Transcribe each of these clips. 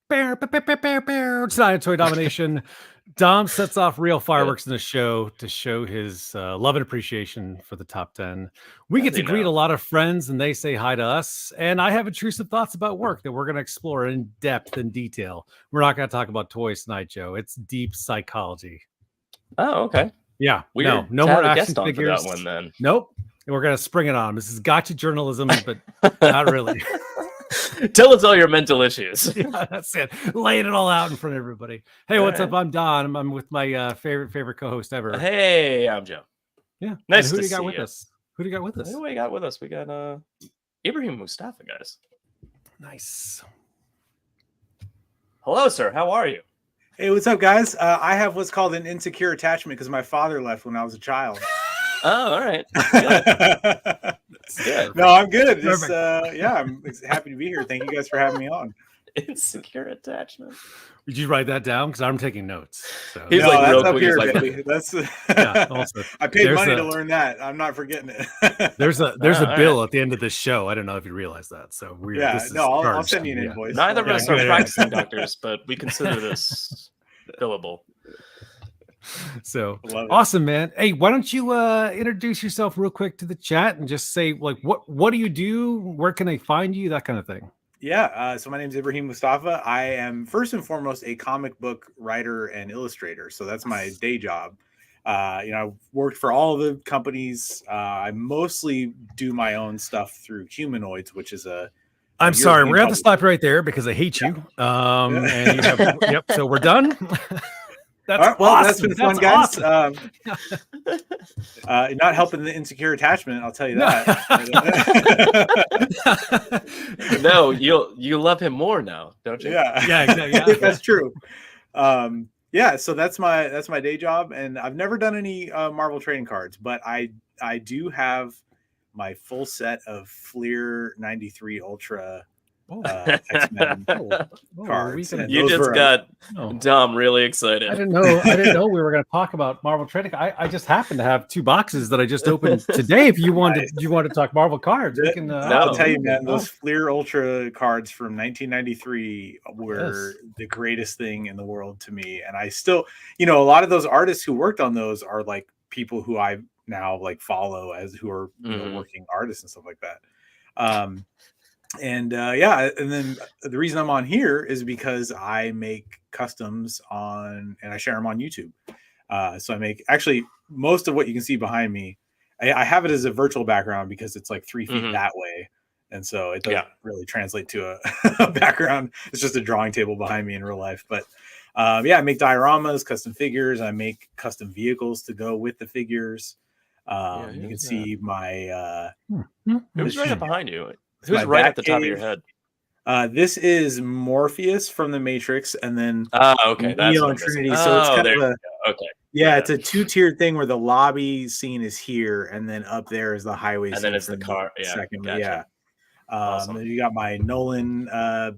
Tonight at Toy Domination, Dom sets off real fireworks in the show to show his love and appreciation for the top 10. We get to greet a lot of friends and they say hi to us. And I have intrusive thoughts about work that we're going to explore in depth and detail. We're not going to talk about toys tonight, Joe. It's deep psychology. Oh, okay. Yeah. Weird. No more action figures. For that one, then. Nope. And we're going to spring it on. This is gotcha journalism, but not really. Tell us all your mental issues. Yeah, that's it. Laying it all out in front of everybody. Hey, what's up? I'm Don. I'm with my favorite co-host ever. Hey, I'm Joe. Yeah. Nice who to do you got see with you. us? Who do you got with us? Who do we got with us? We got Ibrahim Moustafa, guys. Nice. Hello, sir. How are you? Hey, what's up, guys? I have what's called an insecure attachment because my father left when I was a child. Oh, all right. Good. No, I'm good. Just, I'm happy to be here. Thank you guys for having me on. Insecure attachment. Did you write that down? Because I'm taking notes. So. He's no, like, that's real up quick. here, He's like, baby. That's also, I paid money to learn that. I'm not forgetting it. there's a bill at the end of the show. I don't know if you realize that. So we're I'll send you an invoice. Neither of us are practicing doctors, but we consider this billable. So awesome, man. Hey, why don't you introduce yourself real quick to the chat and just say like what do you do? Where can they find you? That kind of thing. Yeah. So my name is Ibrahim Moustafa. I am first and foremost a comic book writer and illustrator. So that's my day job. I worked for all of the companies. I mostly do my own stuff through Humanoids, which is I'm sorry, we're going to stop right there because I hate you. And you have, yep. So we're done. That's right, well, awesome. That's been fun, guys. Awesome. Not helping the insecure attachment, I'll tell you that. No, you love him more now, don't you? Yeah, exactly. That's true. So that's my day job, and I've never done any Marvel trading cards, but I do have my full set of Fleer 93 Ultra. X-Men cards. You just got Dom really excited. I didn't know we were going to talk about Marvel trading. I just happen to have 2 boxes that I just opened today. If you want to talk Marvel cards, we can. I'll tell you, man, those Fleer Ultra cards from 1993 were the greatest thing in the world to me, and I still, a lot of those artists who worked on those are like people who I now like follow as who are working artists and stuff like that. And then the reason I'm on here is because I make customs and I share them on YouTube. So I make actually most of what you can see behind me. I have it as a virtual background because it's like 3 feet that way. And so it doesn't really translate to a background. It's just a drawing table behind me in real life. But I make dioramas, custom figures. I make custom vehicles to go with the figures. You can see my who's right up behind you? Who's right at the top of your head? This is Morpheus from the Matrix, and then okay, that's Neo and Trinity. So it's kind of it's a 2-tiered thing where the lobby scene is here, and then up there is the highway, and then it's the car. Awesome. Then you got my Nolan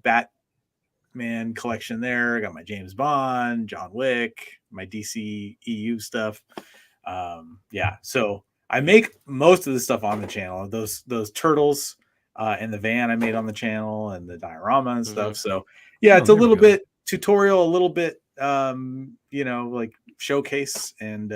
Batman collection there. I got my James Bond, John Wick, my DC EU stuff. So I make most of the stuff on the channel. Those turtles. And the van I made on the channel and the diorama and stuff. So it's a little bit tutorial, a little bit, like showcase and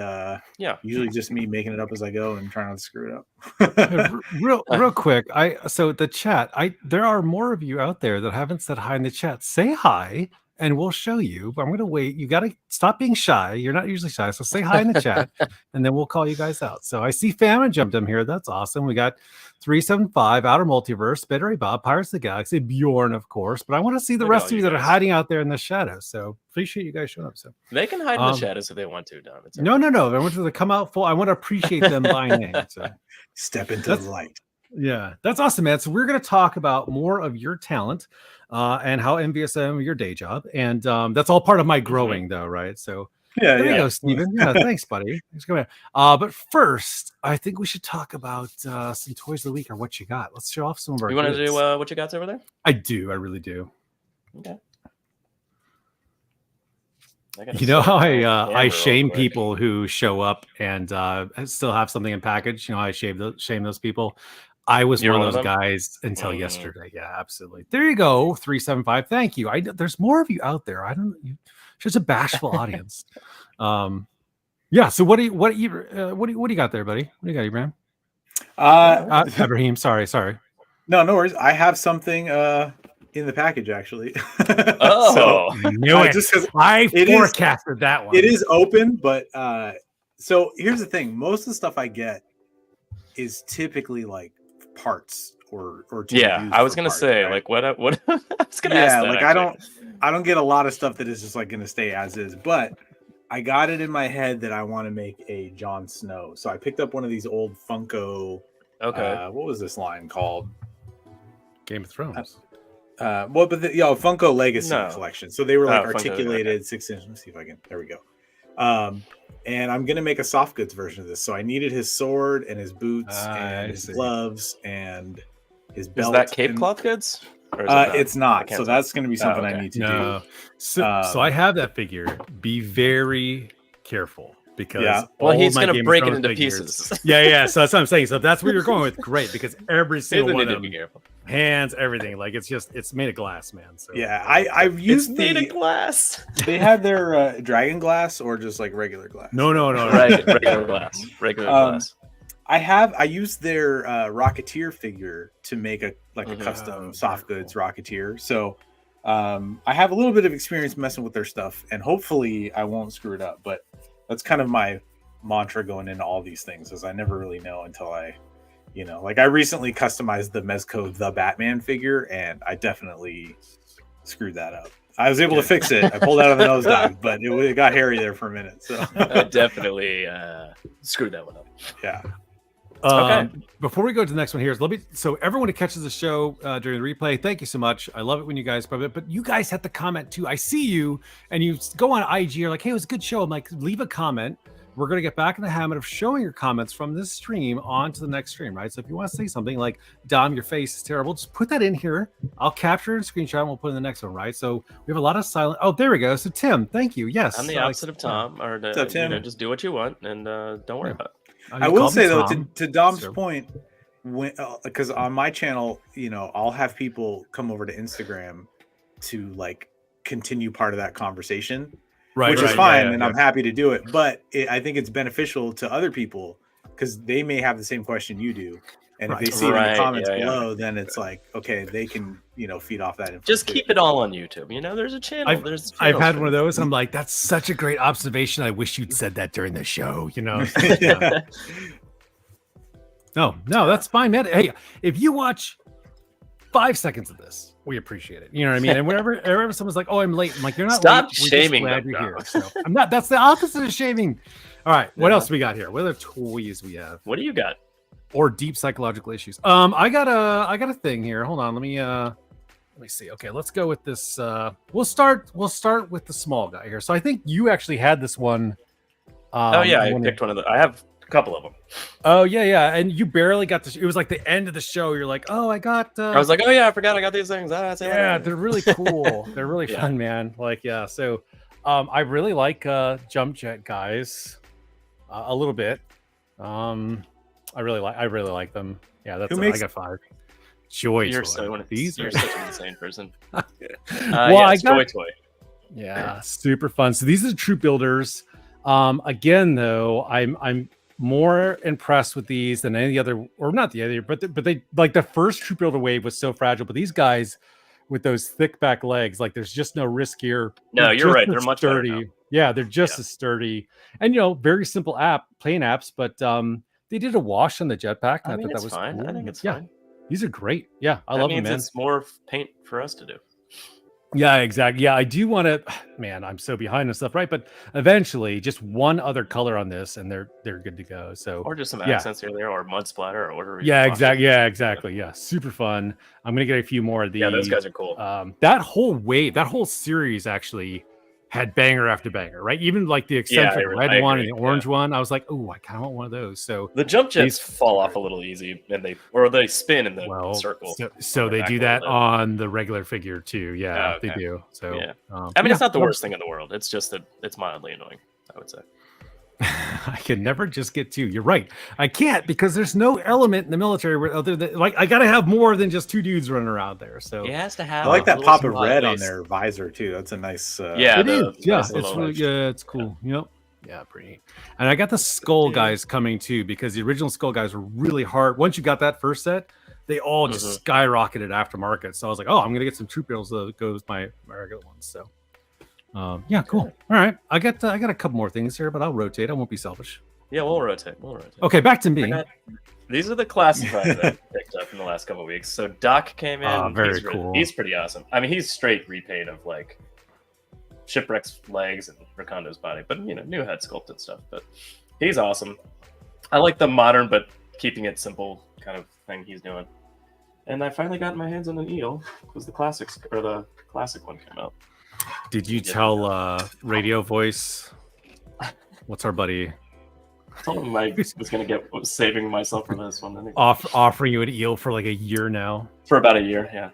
usually just me making it up as I go and trying not to screw it up. real quick. So the chat, there are more of you out there that haven't said hi in the chat. Say hi and we'll show you, but I'm going to wait. You got to stop being shy. You're not usually shy. So say hi in the chat and then we'll call you guys out. So I see Famine jumped in here. That's awesome. We got 375, Outer Multiverse, Bettery Bob, Pirates of the Galaxy, Bjorn, of course. But I want to see the rest of you that are hiding out there in the shadows. So appreciate you guys showing up. So they can hide in the shadows if they want to, Dom. No. I want them to come out full. I want to appreciate them by name. So step into the light. Yeah, that's awesome, man. So we're going to talk about more of your talent and how envious I am of your day job. And that's all part of my growing, though, right? So there you go, Steven. Yeah, thanks, buddy. Thanks for coming. But first, I think we should talk about some toys of the week or what you got. Let's show off some of our. You want to do what you got over there? I do. I really do. Okay. You know how I shame people who show up and still have something in package. You know how I shame those people. I was You were one of one those of them? guys until yesterday. Yeah, absolutely. There you go. 375. Thank you. There's more of you out there. I don't. Just a bashful audience. Yeah. So what do you got there, buddy? What do you got, Ibrahim? Ibrahim. Sorry. No worries. I have something in the package actually. Oh, I knew it. Just because I forecasted that one. it is open, but so here's the thing: most of the stuff I get is typically like parts or yeah. I was gonna say, right? like, what? I was gonna ask that. Like actually. I don't get a lot of stuff that is just like gonna stay as is, but I got it in my head that I want to make a Jon Snow. So I picked up one of these old Funko. Okay. What was this line called? Game of Thrones. Well, but Funko Legacy collection. So they were like articulated Funko, 6 inch. Let me see if I can. There we go. And I'm gonna make a soft goods version of this. So I needed his sword and his boots and his gloves and his belt. Is that Cape Cloth Goods? Or is it's not. So that's gonna be something I need to do. So I have that figure. Be very careful because he's gonna break it into pieces. Yeah. So that's what I'm saying. So if that's where you're going with, great, because every single one of them, hands, everything, like it's made of glass, man. So yeah, I've used made of glass. They had their dragon glass or just like regular glass. No. Regular glass. Regular glass. I used their Rocketeer figure to make a custom soft goods Rocketeer. So I have a little bit of experience messing with their stuff, and hopefully I won't screw it up. But that's kind of my mantra going into all these things, is I never really know until I recently customized the Mezco the Batman figure, and I definitely screwed that up. I was able to fix it. I pulled out of the nosedive, but it got hairy there for a minute. So I definitely screwed that one up. Yeah. Okay. Before we go to the next one here, so everyone who catches the show during the replay, thank you so much. I love it when you guys put it, but you guys have to comment too. I see you, and you go on IG, you're like, hey, it was a good show. I'm like, leave a comment. We're going to get back in the habit of showing your comments from this stream on to the next stream, right? So if you want to say something like, Dom, your face is terrible, just put that in here. I'll capture and screenshot and we'll put it in the next one, right? So we have a lot of silent. Oh, there we go. So Tim, thank you. Yes. I'm the opposite of Tom, or just do what you want and don't worry about it. I will say though, to Dom's point, because on my channel, I'll have people come over to Instagram to like continue part of that conversation, which is fine, and I'm happy to do it. But I think it's beneficial to other people because they may have the same question you do, and if they see it in the comments below, then it's like, okay, they can feed off that info. Just keep it all on YouTube. There's a channel. I've had one of those, and I'm like, that's such a great observation. I wish you'd said that during the show. No, that's fine, man. Hey, if you watch 5 seconds of this, we appreciate it. You know what I mean? And whenever someone's like, "Oh, I'm late," I'm like, "You're not Stop late. shaming We're just glad them, you're here." So I'm not. That's the opposite of shaming. All right, what else we got here? What other toys we have? What do you got? Or deep psychological issues. I got a thing here. Hold on. Let me see. Okay, let's go with this. We'll start with the small guy here. So I think you actually had this one. I picked one of the. I have a couple of them. Oh yeah, and you barely got this. It was like the end of the show. You're like, oh, I got. I was like, oh yeah, I forgot I got these things. They're really cool. They're really fun, man. So, I really like Jump Jet guys, a little bit. I really like them. Yeah, that's I got 5. Joy You're Toy. You're such an insane person. I got Joy Toy. Yeah, super fun. So these are the troop builders. Again, though, I'm more impressed with these than any other, or not the other, but they like the first troop builder wave was so fragile, but these guys with those thick back legs, like there's just no risk here. No, you're right. They're much sturdy. Better now. Yeah, they're just as sturdy, and very simple plain apps, but they did a wash on the jetpack. I thought that was fine. cool. I think it's fine. These are great. Yeah, I love them, man. It's more paint for us to do. Yeah, exactly. Yeah, I do want to. Man, I'm so behind on stuff, right? But eventually, just one other color on this, and they're good to go. So, or just some accents here, there, or mud splatter, or whatever. Yeah, exactly. Yeah, exactly. Yeah, super fun. I'm gonna get a few more of these. Yeah, those guys are cool. That whole wave, that whole series actually had banger after banger, right? Even like the eccentric red one and the orange one. I was like, oh, I kind of want one of those. So the jump jets fall off a little easy, and they spin in the circle. So they do that on the regular figure too. Yeah, they do. So it's not the worst thing in the world. It's just that it's mildly annoying, I would say. I can never just get 2. You're right. I can't because there's no element in the military where other than like I gotta have more than just 2 dudes running around there. So He has to have. I like a that little pop of spot red at on least. their visor too. That's a nice. Yeah, it is. Yeah, nice it's little really, edge. yeah, it's cool. Yep. Yeah, pretty neat. And I got the skull guys coming too because the original skull guys were really hard. Once you got that first set, they all just skyrocketed aftermarket. So I was like, oh, I'm gonna get some troop bills that go with my regular ones. So yeah, cool. All right. I got a couple more things here, but I'll rotate. I won't be selfish. Yeah, we'll rotate. Okay, back to me. These are the classifieds that I picked up in the last couple of weeks. So Doc came in. Very he's cool. He's pretty awesome. I mean, he's straight repaint of like Shipwreck's legs and Rakondo's body, but new head sculpt and stuff. But he's awesome. I like the modern but keeping it simple kind of thing he's doing. And I finally got my hands on an eel because the classic one came out. Did you tell Radio Voice? What's our buddy? I told him I was going to was saving myself for this one. Anyway. Offering you an eel for like a year now. For about a year, yeah.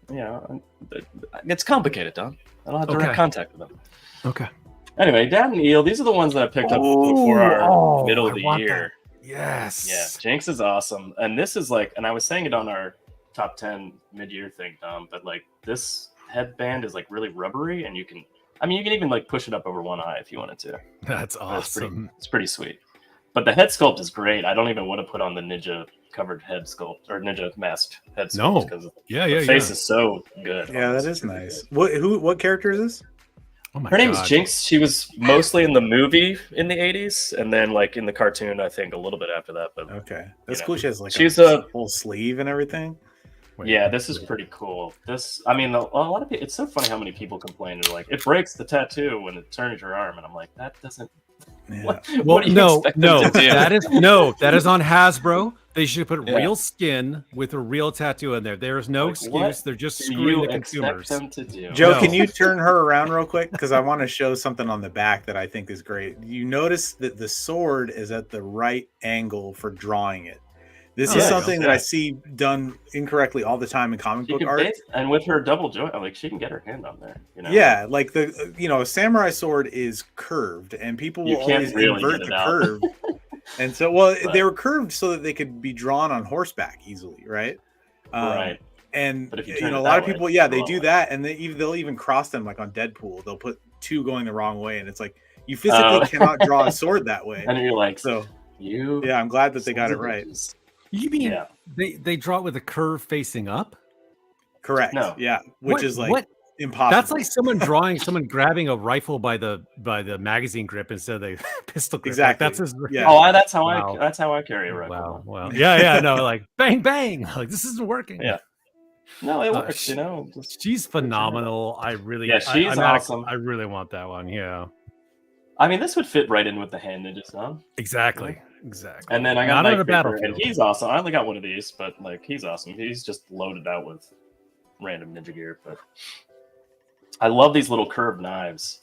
Yeah. It's complicated, Don. I don't have direct contact with them. Okay. Anyway, Dad and Eel, these are the ones that I picked up before our middle of the year. That. Yes. Yeah, Jinx is awesome. And this is like, and I was saying it on our top 10 mid-year thing, Dom, but like this headband is like really rubbery and you can even like push it up over one eye if you wanted to. That's awesome. It's pretty sweet. But the head sculpt is great. I don't even want to put on the Ninja covered head sculpt or Ninja masked head sculpt because the face is so good. Yeah, that is nice. What character is this? Oh my Her name God. is Jinx. She was mostly in the movie in the 80s and then like in the cartoon, I think a little bit after that. But okay, that's cool. She has like she's a full sleeve and everything. Yeah, this is pretty cool. A lot of people. It's so funny how many people complain. They're like, it breaks the tattoo when it turns your arm, and I'm like, that doesn't. Yeah. What do you expect them to do? that is on Hasbro. They should put real skin with a real tattoo in there. There is no excuse. They're just screwing the consumers. Them to do? Joe, can you turn her around real quick? Because I want to show something on the back that I think is great. You notice that the sword is at the right angle for drawing it. This is something that I see done incorrectly all the time in comic book art. And with her double joint, like she can get her hand on there. Yeah, like a samurai sword is curved, and people will always invert the curve. And so, they were curved so that they could be drawn on horseback easily, right? Right. And but if you a lot of people, they do that, and they'll even cross them like on Deadpool. They'll put 2 going the wrong way, and it's like you physically cannot draw a sword that way. And you're like, yeah, I'm glad that they got it right. You mean they draw it with a curve facing up? Correct. No. Yeah, which is like impossible. That's like someone grabbing a rifle by the magazine grip instead of the pistol grip. Exactly. Like, that's that's how I carry a rifle. Wow. Yeah. No, like bang bang. Like this isn't working. Yeah. No, it works. She's phenomenal. I really. Yeah, she's awesome. I really want that one. Yeah. I mean, this would fit right in with the hand ninjas, huh? Exactly. And then I got Night Creeper, and he's awesome. I only got one of these, but like he's awesome. He's just loaded out with random ninja gear. But I love these little curved knives.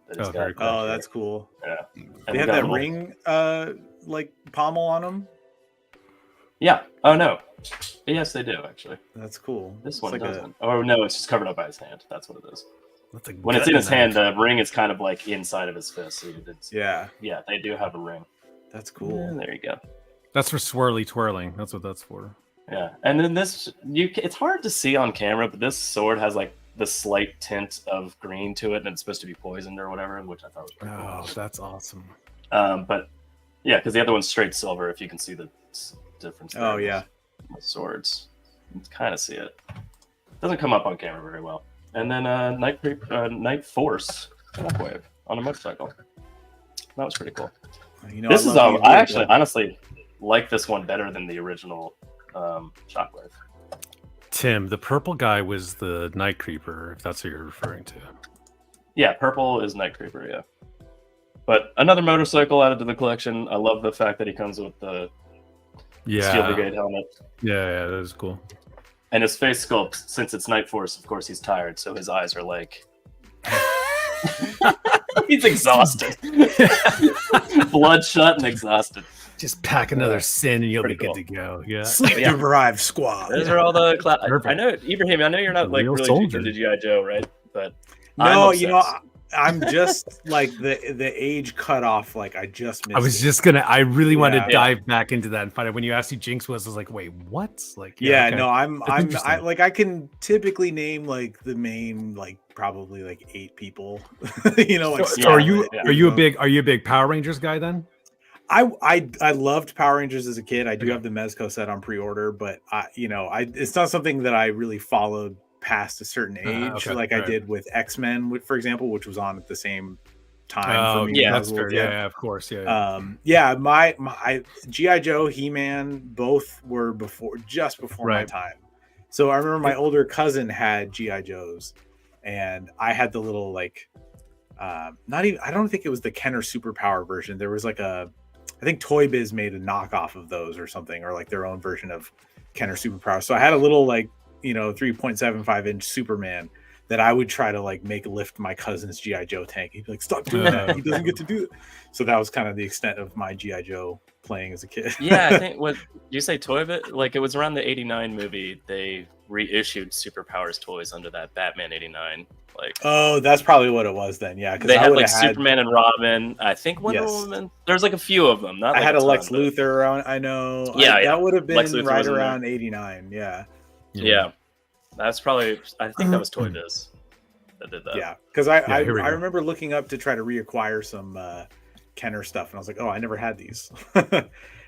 That's cool. Yeah. They have that ring, like pommel on them. Yeah. Oh no. Yes, they do actually. That's cool. This one doesn't. Oh no, it's just covered up by his hand. That's what it is. When it's in his hand, the ring is kind of like inside of his fist. So yeah, they do have a ring. That's cool. Yeah, there you go. That's for swirly twirling. That's what that's for. Yeah, and then it's hard to see on camera, but this sword has like the slight tint of green to it, and it's supposed to be poisoned or whatever, which I thought was pretty cool. Oh, that's awesome. But yeah, because the other one's straight silver. If you can see the difference. Oh yeah, with swords, you can kind of see it. Doesn't come up on camera very well. And then Night Force Shockwave on a motorcycle. That was pretty cool. This is I actually honestly like this one better than the original Shockwave. Tim, the purple guy was the Night Creeper, if that's what you're referring to. Yeah, purple is Night Creeper, yeah. But another motorcycle added to the collection. I love the fact that he comes with the Steel Brigade helmet. Yeah, that is cool. And his face sculpt, since it's Night Force, of course, he's tired, so his eyes are like... He's exhausted. Bloodshot and exhausted. Just pack another sin and you'll be good to go. Yeah. Sleep-deprived squad. Those are all the... I know, Ibrahim, you're not like really too into G.I. Joe, right? But no, I'm just like the age cutoff. Like I just missed. I was just gonna. I really wanted to Yeah. dive back into that and find out when you asked who Jinx was. I was like, wait, what? Like, Yeah, okay. no, I interesting. like I can typically name like the main like probably like 8 people. You know, like So are you Scarlet, are you a big Power Rangers guy then? I loved Power Rangers as a kid. I do Okay. have the Mezco set on pre-order, but it's not something that I really followed past a certain age, Okay, like I right. did with X-Men, for example, which was on at the same time for me. yeah, when I that's was a little fair. kid. Yeah, of course. Yeah. My GI Joe, He-Man, both were just before my Right. time. So I remember my older cousin had GI Joes, and I had the little like, not even. I don't think it was the Kenner Superpower version. There was like I think Toy Biz made a knockoff of those or something, or like their own version of Kenner Superpower. So I had a little like 3.75 inch Superman that I would try to like make lift my cousin's GI Joe tank. He'd be like, "Stop doing that! He doesn't get to do it." So that was kind of the extent of my GI Joe playing as a kid. Yeah, I think what you say, Toy Bit, like it was around the '89 movie. They reissued Superpowers toys under that Batman '89. Like, Oh, that's probably what it was then. Yeah, because they I had would like have had. Superman and Robin. I think Wonder Yes. Woman. There's like a few of them. Not I like had a ton, Lex but- Luthor around. I know. Yeah, yeah. That would have Lex been Luthor right was in there. around '89. Yeah. Yeah, that's probably. I think that was Toy Biz that did that. Yeah, because I here we go. remember looking up to try to reacquire some Kenner stuff, and I was like, oh, I never had these.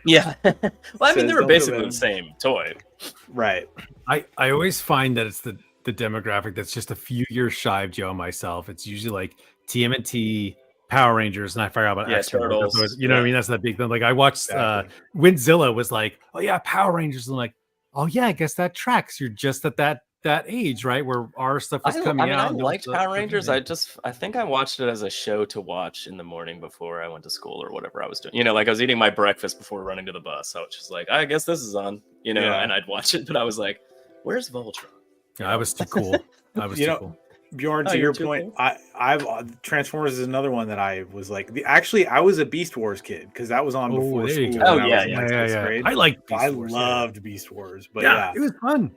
Yeah. Well, I mean, Says, they were "Don't feel basically bad." the same toy. Right. I always find that it's the demographic that's just a few years shy of Joe and myself. It's usually like TMNT, Power Rangers, and I forgot about Yeah, X-Men. Turtles. What I mean? That's that big thing. Like I watched Exactly. Winzilla was like, oh yeah, Power Rangers. And I'm like, oh yeah, I guess that tracks. You're just at that age, right? Where our stuff was coming out. I and liked those- Power Rangers. I think I watched it as a show to watch in the morning before I went to school or whatever I was doing. Like I was eating my breakfast before running to the bus. So it's just like, I guess this is on, Yeah. and I'd watch it, but I was like, where's Voltron? Yeah, I was too cool. I was too cool. Bjorn, Oh, to you're your too point, cool? I've Transformers is another one that I was like. Actually, I was a Beast Wars kid because that was on Oh, before there you school. go. when I yeah, was in, like, sixth grade. I like Beast I Wars, loved Beast Wars, but yeah, it was fun.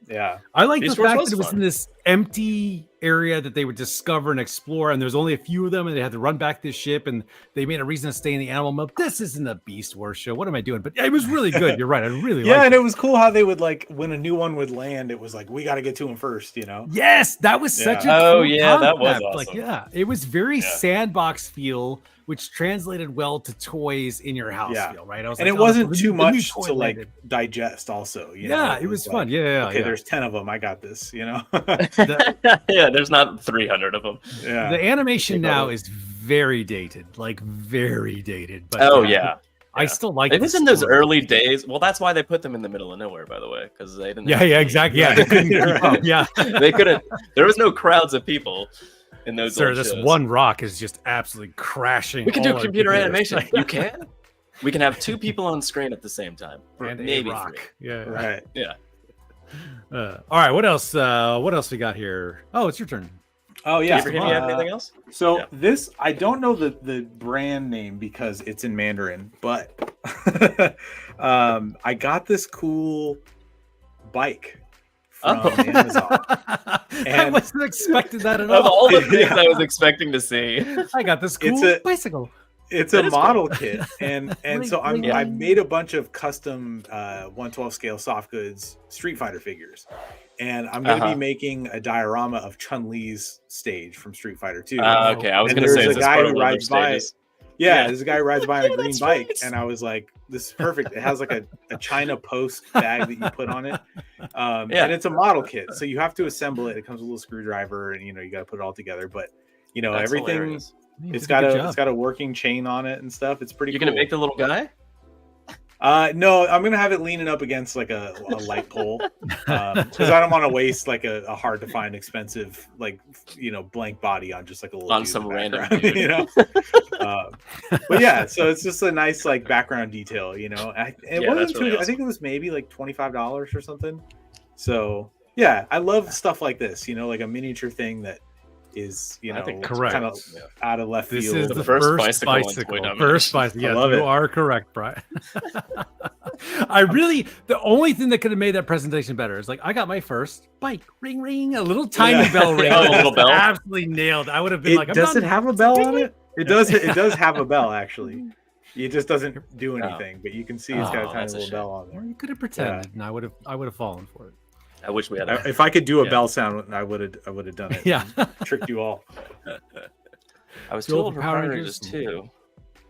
yeah. I like the Beast Wars fact was that it was fun. in this empty area that they would discover and explore, and there's only a few of them, and they had to run back this ship, and they made a reason to stay in the animal mode. This isn't a Beast Wars show. What am I doing? But yeah, it was really good. You're right. I really Yeah, liked and it. it was cool how they would like when a new one would land. It was like we got to get to him first, Yes, that was such a Yeah. Oh, cool yeah, that was concept. Like, awesome. yeah, it was very Yeah. sandbox feel, which translated well to toys in your house Yeah. feel, right? I was And like, it oh, wasn't the too new much toy to like landed. digest. Also, Yeah, it was fun. like, Yeah, okay, yeah. there's 10 of them. I got this. Yeah, there's not 300 of them. Yeah. The animation They now got it. is very dated, like very dated. But Oh yeah, I still like it was the in those story. early days. Well, that's why they put them in the middle of nowhere, by the way, because they didn't. Yeah, have yeah, any- exactly. Yeah, they couldn't You're keep right. up. Yeah, They couldn't. There was no crowds of people in those. sir, old this shows. one rock is just absolutely crashing. We can do all our computer computers. animation. You can. We can have 2 people on screen at the same time. and Maybe a rock. 3. Yeah. Right. Yeah. All right. What else? What else we got here? Oh, it's your turn. Oh yeah. Ibrahim, you have anything else? So Yeah. this, I don't know the brand name because it's in Mandarin, but I got this cool bike from Oh. Amazon. I And- wasn't expecting that at Of all. all the things Yeah. I was expecting to see. I got this It's cool a- bicycle. It's That a is cool. model kit, and so Yeah. I made a bunch of custom 1/12 scale soft goods Street Fighter figures, and I'm going to Uh-huh. be making a diorama of Chun-Li's stage from Street Fighter 2. Okay, I was And going to say, there's is a this guy part who of one of rides their by- stages? Yeah, Yeah. there's a guy who rides by on a Yeah, green that's bike, right. and I was like, "This is perfect." It has like a China Post bag that you put on it, Yeah. and it's a model kit, so you have to assemble it. It comes with a little screwdriver, and you got to put it all together. But That's everything. hilarious. You It's did a got good a job. it's got a working chain on it and stuff. It's pretty. You're cool. going to make the little guy? No, I'm gonna have it leaning up against like a light pole because I don't want to waste like a hard to find expensive blank body on just like a little On dude in some the random background, dude. But yeah, so it's just a nice like background detail, It Yeah, wasn't that's really too. I awesome. think it was maybe like $25 or something. So yeah, I love stuff like this, like a miniature thing that is, you I know, think correct. kind of out of left This field. is The the first first bicycle in Toy bicycle. Domination. First bicycle. Yes, love you it. are correct, Brian. I really, the only thing that could have made that presentation better is like, I got my first bike, ring, ring, a little tiny Yeah. bell ring. Oh, a that little was bell? absolutely nailed. I would have been like, I'm Does done. it have a bell on it? It does. It does have a bell actually. It just doesn't do Oh. anything, but you can see it's got Oh, a tiny that's a little shame. bell on Or there. you could have pretended, and I would have fallen for it. I wish we had. A, If I could do a Yeah. bell sound, I would have done it. Yeah. Tricked you all. I was Still too old for Power Power Rangers? Rangers too.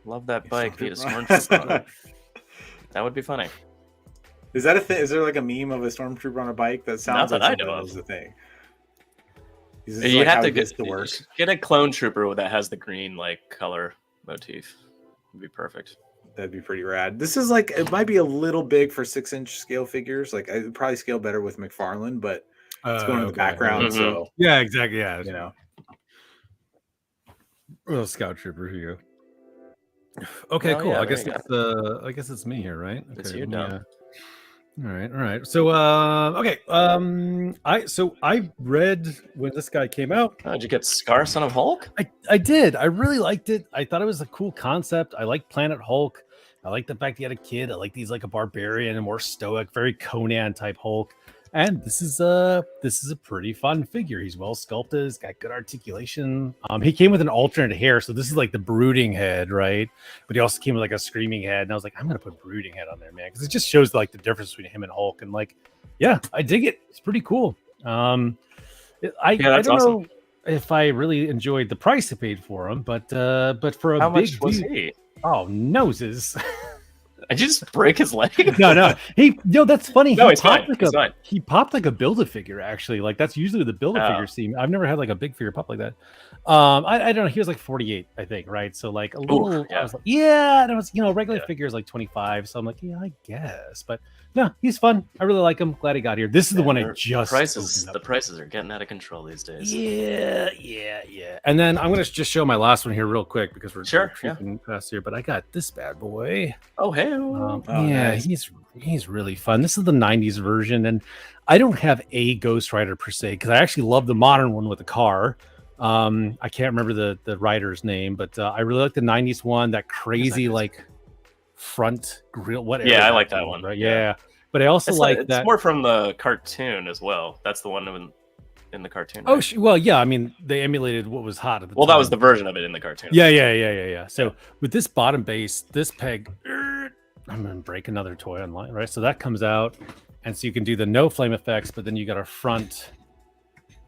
Love that You bike. son Need a of a- stormtrooper on it. That would be funny. Is that a thing? Is there like a meme of a stormtrooper on a bike? That sounds Not like that I know something of. was a thing. Is this You like have how to it gets get to work? get a clone trooper that has the green like color motif. Would be perfect. That'd be pretty rad. This is like, it might be a little big for 6-inch scale figures. Like I would probably scale better with McFarlane, but it's going in the Okay. background, Mhm. so Yeah, exactly. Yeah, you know. little scout trooper. Here you go. Okay, Oh, cool. yeah, I there guess you I guess it's me here, right? It's Okay, you, let me, Dom. all right. So okay. I read when this guy came out. Oh, did you get Scar, Son of Hulk? I did. I really liked it. I thought it was a cool concept. I like Planet Hulk. I like the fact he had a kid. I like he's like a barbarian and more stoic, very Conan type Hulk. And this is a pretty fun figure. He's well sculpted. He's got good articulation. He came with an alternate hair, so this is like the brooding head, right? But he also came with like a screaming head, and I was like, I'm gonna put brooding head on there, man, because it just shows like the difference between him and Hulk. And like, yeah, I dig it. It's pretty cool. I that's don't awesome. know if I really enjoyed the price I paid for him, but for a How big much was dude- he? oh noses. Did you just break his leg? no, that's funny. No, he he's popped fine. like He's fine. he popped like a Build-A-Figure, actually. Like that's usually the Build-A-Figure Oh. scene. I've never had like a big figure pop like that. I don't know. He was like 48, I think, right? So like a little. yeah. I was like, yeah, and I was, regular Yeah. figure is like 25, so I'm like, yeah, I guess. But no, he's fun. I really like him. Glad he got here. This is the one I just prices. opened The up. prices are getting out of control these days. Yeah. And then I'm gonna just show my last one here real quick because we're Sure, creeping past here. But I got this bad boy. Oh hey. Oh, Yeah, nice. he's really fun. This is the 90s version, and I don't have a Ghost Rider per se because I actually love the modern one with the car. I can't remember the rider's name, but I really like the 90s one, that crazy like front grill. Whatever. Yeah, I like that one. Right? Yeah. Yeah. But I also It's, like it's that. more from the cartoon as well. That's the one in the cartoon. Oh, right? well, yeah. I mean, they emulated what was hot at the Well, time. that was the version of it in the cartoon. Yeah. So with this bottom base, this peg, I'm gonna break another toy online, right? So that comes out, and so you can do the no flame effects, but then you got a front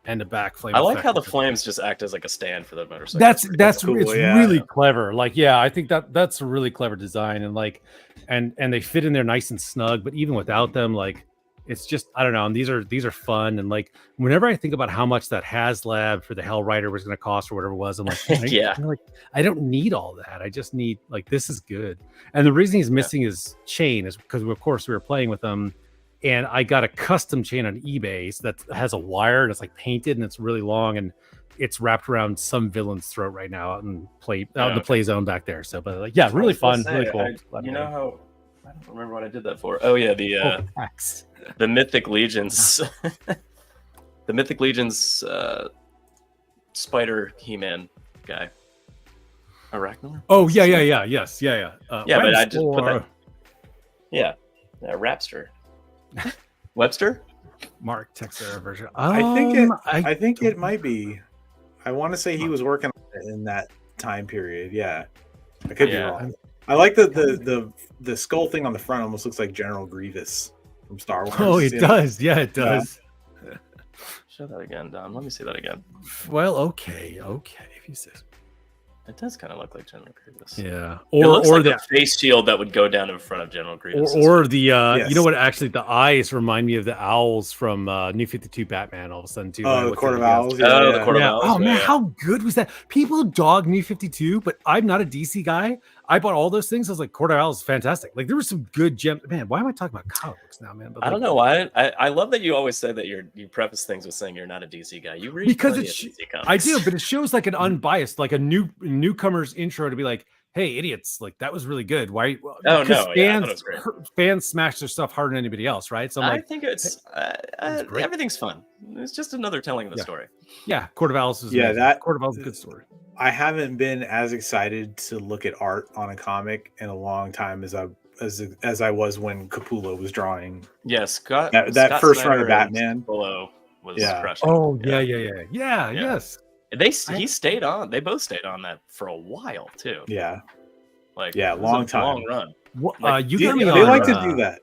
and a back flame. I like effect. how the flames just act as like a stand for the motorcycle. That's cool, it's yeah. really clever. Like, yeah, I think that's a really clever design, and like, and they fit in there nice and snug. But even without them, like, it's just, I don't know. And these are fun. And like, whenever I think about how much that HasLab for the Hell Rider was going to cost or whatever it was, I'm like, Yeah. I'm like, I don't need all that. I just need, like, this is good. And the reason he's missing his chain is because, of course, we were playing with them, and I got a custom chain on eBay that has a wire and it's like painted and it's really long, and it's wrapped around some villain's throat right now out in the play zone back there. So, but like, yeah, really fun, really cool. You know how I don't remember what I did that for. Oh yeah, the Mythic Legions, the Mythic Legions Spider He-Man guy, Arachnor. Oh yeah, yes, yeah. Yeah, but I just put Webster. that. Yeah, Rapster. Webster. Mark Texera version. I think it might be. I want to say he was working on it in that time period. Yeah, I could be wrong. I like the skull thing on the front. Almost looks like General Grievous from Star Wars. Oh, it does. Yeah, it does. Show that again, Don. Let me see that again. Well, okay. If you say so. It does kind of look like General Grievous. Yeah, It looks or like the a face shield that would go down in front of General Grievous. or the Yes. you know what? Actually, the eyes remind me of the owls from New 52 Batman. All of a sudden, too. Oh, the Court of Owls. the Court of Owls. Oh man, yeah. how good was that? People dog New 52, but I'm not a DC guy. I bought all those things. I was like, Court of Owls is fantastic. Like, there was some good gems. Man, why am I talking about comic books now, man? But I don't know why. I love that you always say that you preface things with saying you're not a DC guy. You read because plenty it's of DC comics. I do, but it shows like an unbiased, like a newcomer's intro to be like, hey, idiots, like that was really good. Why? Oh, Because no, yeah, I thought it was great. fans smash their stuff harder than anybody else, right? So I'm I like, think it's great. everything's fun. It's just another telling of the story. yeah, Court of Owls is Yeah, amazing. Court of Owls is a good story. I haven't been as excited to look at art on a comic in a long time as I was when Capullo was drawing. Yeah, Scott. That Scott first run Snyder of Batman. and Capullo was Yeah. crushing. Oh yeah, yes. He stayed on. They both stayed on that for a while too. Yeah, Like yeah, it was long a time. long run. What, you They got me like on, to do that.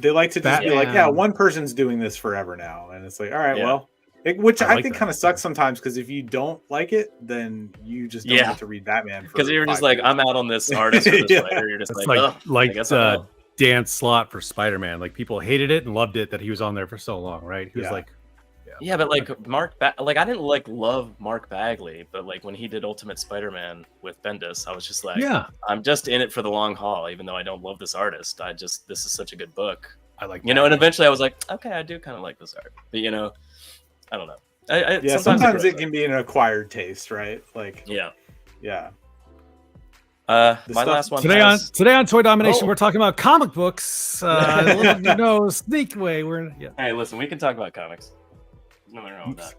They like to just be like, yeah, Batman. one person's doing this forever now, and it's like, all right, Yeah. well, which I I like think that. kind of sucks sometimes because if you don't like it, then you just don't Yeah. get to read Batman Because you're just 5 like, years. I'm out on this artist or this Yeah. writer. You're just It's like, like I guess I'm out. Dan Slott for Spider-Man. Like people hated it and loved it that he was on there for so long, right? He was Yeah. like, Yeah, but like I didn't love Mark Bagley, but like when he did Ultimate Spider-Man with Bendis, I was just like, yeah, I'm just in it for the long haul, even though I don't love this artist. This is such a good book, I like and eventually I was like, okay, I do kind of like this art, but I don't know. Yeah, sometimes it can be an acquired taste, right? Like, Yeah. yeah. My stuff- last one Today on Toy Domination, Oh. we're talking about comic books. Sneak way. Hey, listen, we can talk about comics. There's nothing wrong with that.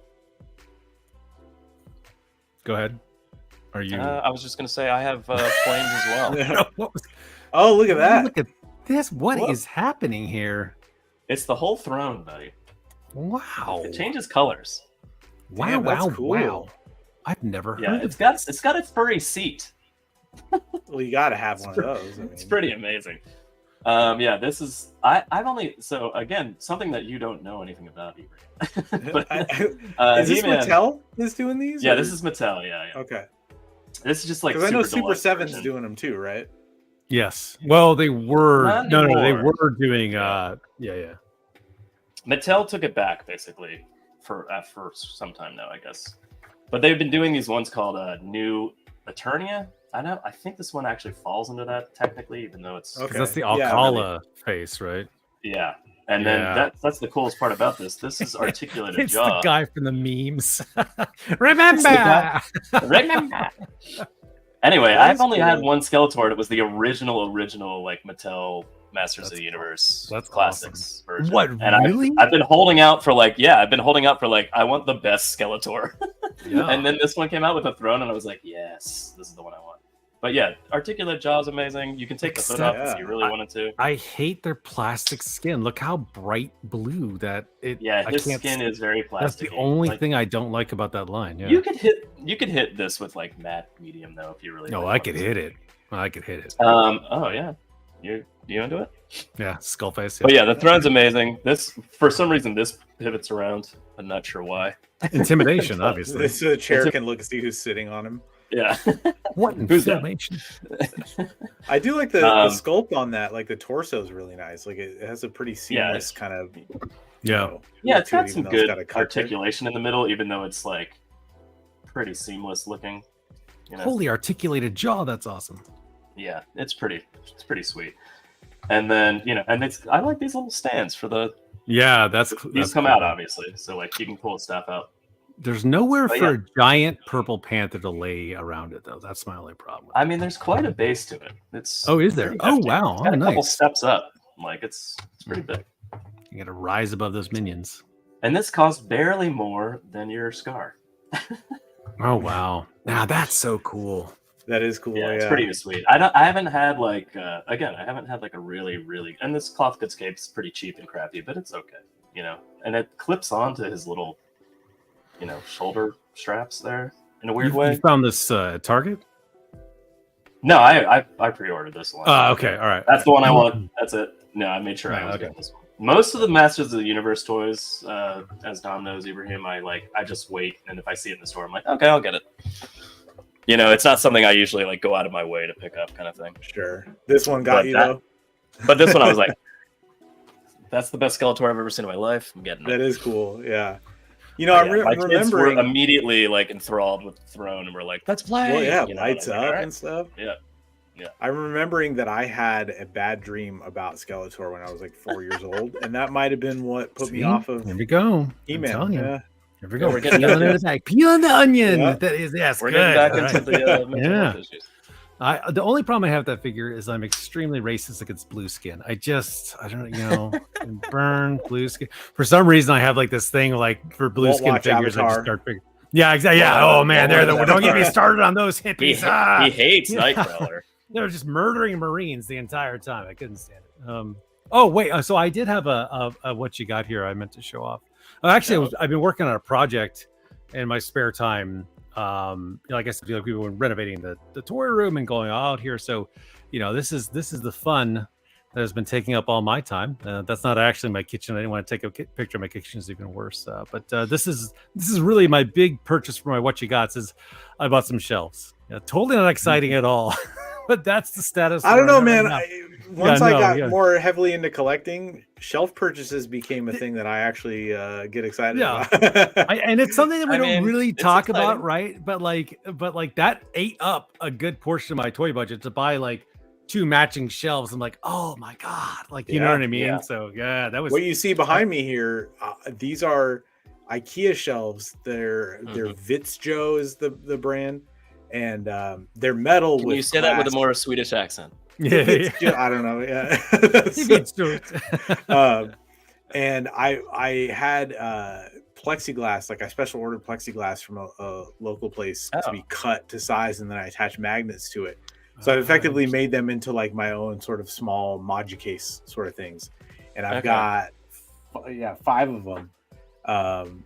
Go ahead. Are you? I was just gonna say I have flames as well. What was? Oh, look at that. Look at this. What Whoa. is happening here? It's the whole throne, buddy. Wow! It changes colors. Wow! Damn, that's wow! cool. Wow! I've never Yeah, heard it's of got this. it's got a furry seat. Well, you got to have one of those. I mean. It's pretty amazing. Yeah, this is I've only so again something that you don't know anything about, Ibrahim. But Is this He-Man- Mattel is doing these? Yeah, or- this is Mattel. Yeah. Okay. This is just like Because I know Super Super Deluxe 7's version. doing them too, right? Yes. Well, they were. Not No, they anymore. were doing. Yeah. Mattel took it back basically for some time now, I guess. But they've been doing these ones called New Eternia. I think this one actually falls into that technically, even though it's Okay. Because that's the Yeah, Alcala face, right? yeah. And Yeah. then that's the coolest part about this. This is articulated It's jaw. the guy from the memes. Remember? Remember. Anyway, That's I've only had cool. one Skeletor. It was the original like Mattel Masters of That's the Universe that's Classics version. What, And really? I've been holding out for I want the best Skeletor. Yeah. And then this one came out with a throne, and I was like, yes, this is the one I want. But yeah, articulate jaw is amazing. You can take the hood off Except- if you really wanted to. I hate their plastic skin. Look how bright blue that it. Yeah, I his can't skin s- is very That's plastic. the only thing I don't like about that line. Yeah. You could hit this with like matte medium though if you really. No, like, I could wanted hit it. I could hit it. to. Oh yeah, you into it? Yeah, skull face. But yeah, the throne's amazing. This for some reason this pivots around. I'm not sure why. Intimidation, obviously. This chair can look see who's sitting on him. Yeah. What Who's that? information? I do like the sculpt on that. Like the torso is really nice. Like it has a pretty Yeah, seamless kind of. Yeah. Yeah, it's to it, got even some though good got a cut to it. articulation in the middle, even though it's like pretty seamless looking. You know? Holy articulated jaw. That's awesome. Yeah, it's pretty sweet. And then I like these little stands for the Yeah, that's these come out obviously, so like you can pull stuff out. There's nowhere But for yeah. a giant purple panther to lay around it, though. That's my only problem. I mean, there's quite a base to it. It's Oh, is there? pretty Oh, hefty. wow. It's got Oh, a couple nice. steps up. Like it's pretty big. You got to rise above those minions. And this costs barely more than your Scar. Oh, wow. Now that's so cool. That is cool. Yeah, Yeah, it's pretty sweet. I haven't had like I haven't had like a really and this cloth goods cape's pretty cheap and crappy, but it's okay, And it clips onto his little, shoulder straps there in a weird way. You found this at Target? No, I pre-ordered this one. Okay. All right. That's the one I want. That's it. No, I made sure I Oh, was okay. getting this one. Most of the Masters of the Universe toys, as Dom knows, Ibrahim, I just wait, and if I see it in the store, I'm like, okay, I'll get it. It's not something I usually like go out of my way to pick up, kind of thing. Sure. This one got But you that- though. But this one, I was like, that's the best Skeletor I've ever seen in my life. I'm getting it. That is cool. Yeah. But I'm yeah, my kids were remembering. immediately like enthralled with the throne, and we're like, let's play. Well, yeah, And lights I'm up like, "All right." and stuff. Yeah. I'm remembering that I had a bad dream about Skeletor when I was like 4 years old, and that might have been what put me See? off of Here we go. I'm He-Man. telling you. Yeah. Here we go. We're We're getting peeling into it back. Peeling the onion. Yeah. That is, yes, We're good. getting back All into right. the mental Yeah. health issues. The only problem I have with that figure is I'm extremely racist against blue skin. I don't burn blue skin. For some reason, I have like this thing like for blue Won't skin watch figures. I just Avatar. start figuring. Yeah, exactly. Yeah. Well, Oh man, don't get me started on those He, hippies. he hates Nightcrawler. They're just murdering Marines the entire time. I couldn't stand it. Oh wait, so I did have a what you got here. I meant to show off. Actually, I've been working on a project in my spare time. Like I said, we were renovating the toy room and going out here. So, this is the fun that has been taking up all my time. That's not actually my kitchen. I didn't want to take a picture of my kitchen. It's even worse. But this is really my big purchase for my what you got. Is I bought some shelves. Totally not exciting at all. But that's the status. I don't know, man. Right Once I got more heavily into collecting, shelf purchases became a thing that I actually get excited about. And it's something that we don't really talk exciting. about, right? But like that ate up a good portion of my toy budget to buy like 2 matching shelves. I'm like, oh my god, like you know what I mean? Yeah. So yeah, that was what you see behind me here. These are IKEA shelves. They're Vitsjo is the brand. And they're metal. Can you say that with a more Swedish accent? Yeah. I don't know. Yeah. And I had plexiglass, like I special ordered plexiglass from a local place to be cut to size, and then I attached magnets to it. So I've effectively made them into like my own sort of small modular case sort of things. And I've got 5 of them.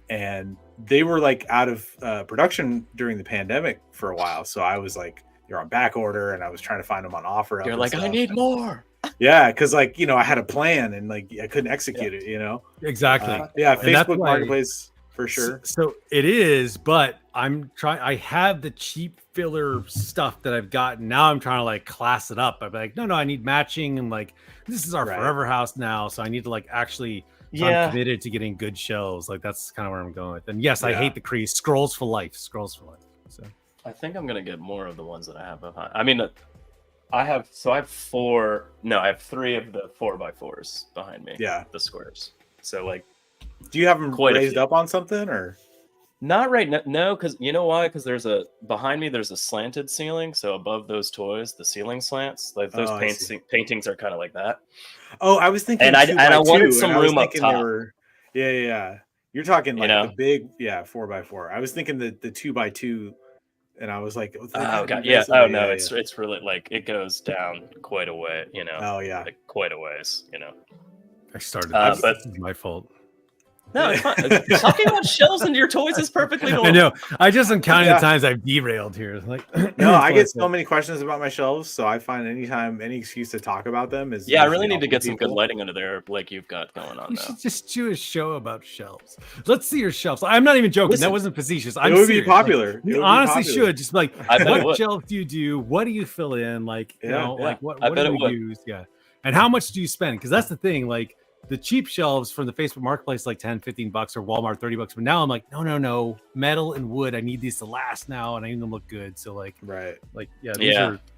And they were like out of production during the pandemic for a while. So I was like, you're on back order, and I was trying to find them on offer. You're like, I need more. Yeah, because like I had a plan and like I couldn't execute it. Exactly. Facebook Marketplace for sure. So it is, but I'm trying. I have the cheap filler stuff that I've gotten. Now I'm trying to like class it up. I'm like, no, I need matching, and like this is our forever house now, so I need to like actually. So I'm committed to getting good shelves. Like that's kind of where I'm going with. And yes, I hate the crease. Scrolls for life. So I think I'm gonna get more of the ones that I have behind. I mean, I have 4. No, I have 3 of the 4x4s behind me. Yeah, the squares. So like, do you have them raised up on something or? Not right now. No, because you know why? Because behind me there's a slanted ceiling. So above those toys, the ceiling slants. Like those paintings are kind of like that. Oh, I was thinking, and I wanted some room up top. Yeah. You're talking like the big, 4x4. I was thinking the 2x2, and I was like, oh god, yeah. Oh no, it's really like it goes down quite a way. Oh yeah, like quite a ways. I started, but this is my fault. No, it's fine. Talking about shelves into your toys is perfectly normal. I know. I just am counting the times I've derailed here. Like, no, I get so many questions about my shelves, so I find any excuse to talk about them is. Yeah, I really need to get some good lighting under there, like you've got going on. You should just do a show about shelves. Let's see your shelves. I'm not even joking. That wasn't facetious. It would be popular. You honestly should just like, what shelves do you do? What do you fill in? Like, like what do you use? Yeah, and how much do you spend? Because that's the thing. Like. The cheap shelves from the Facebook Marketplace, like $10-15 or Walmart $30. But now I'm like, no, metal and wood. I need these to last now, and I need them to look good. So like,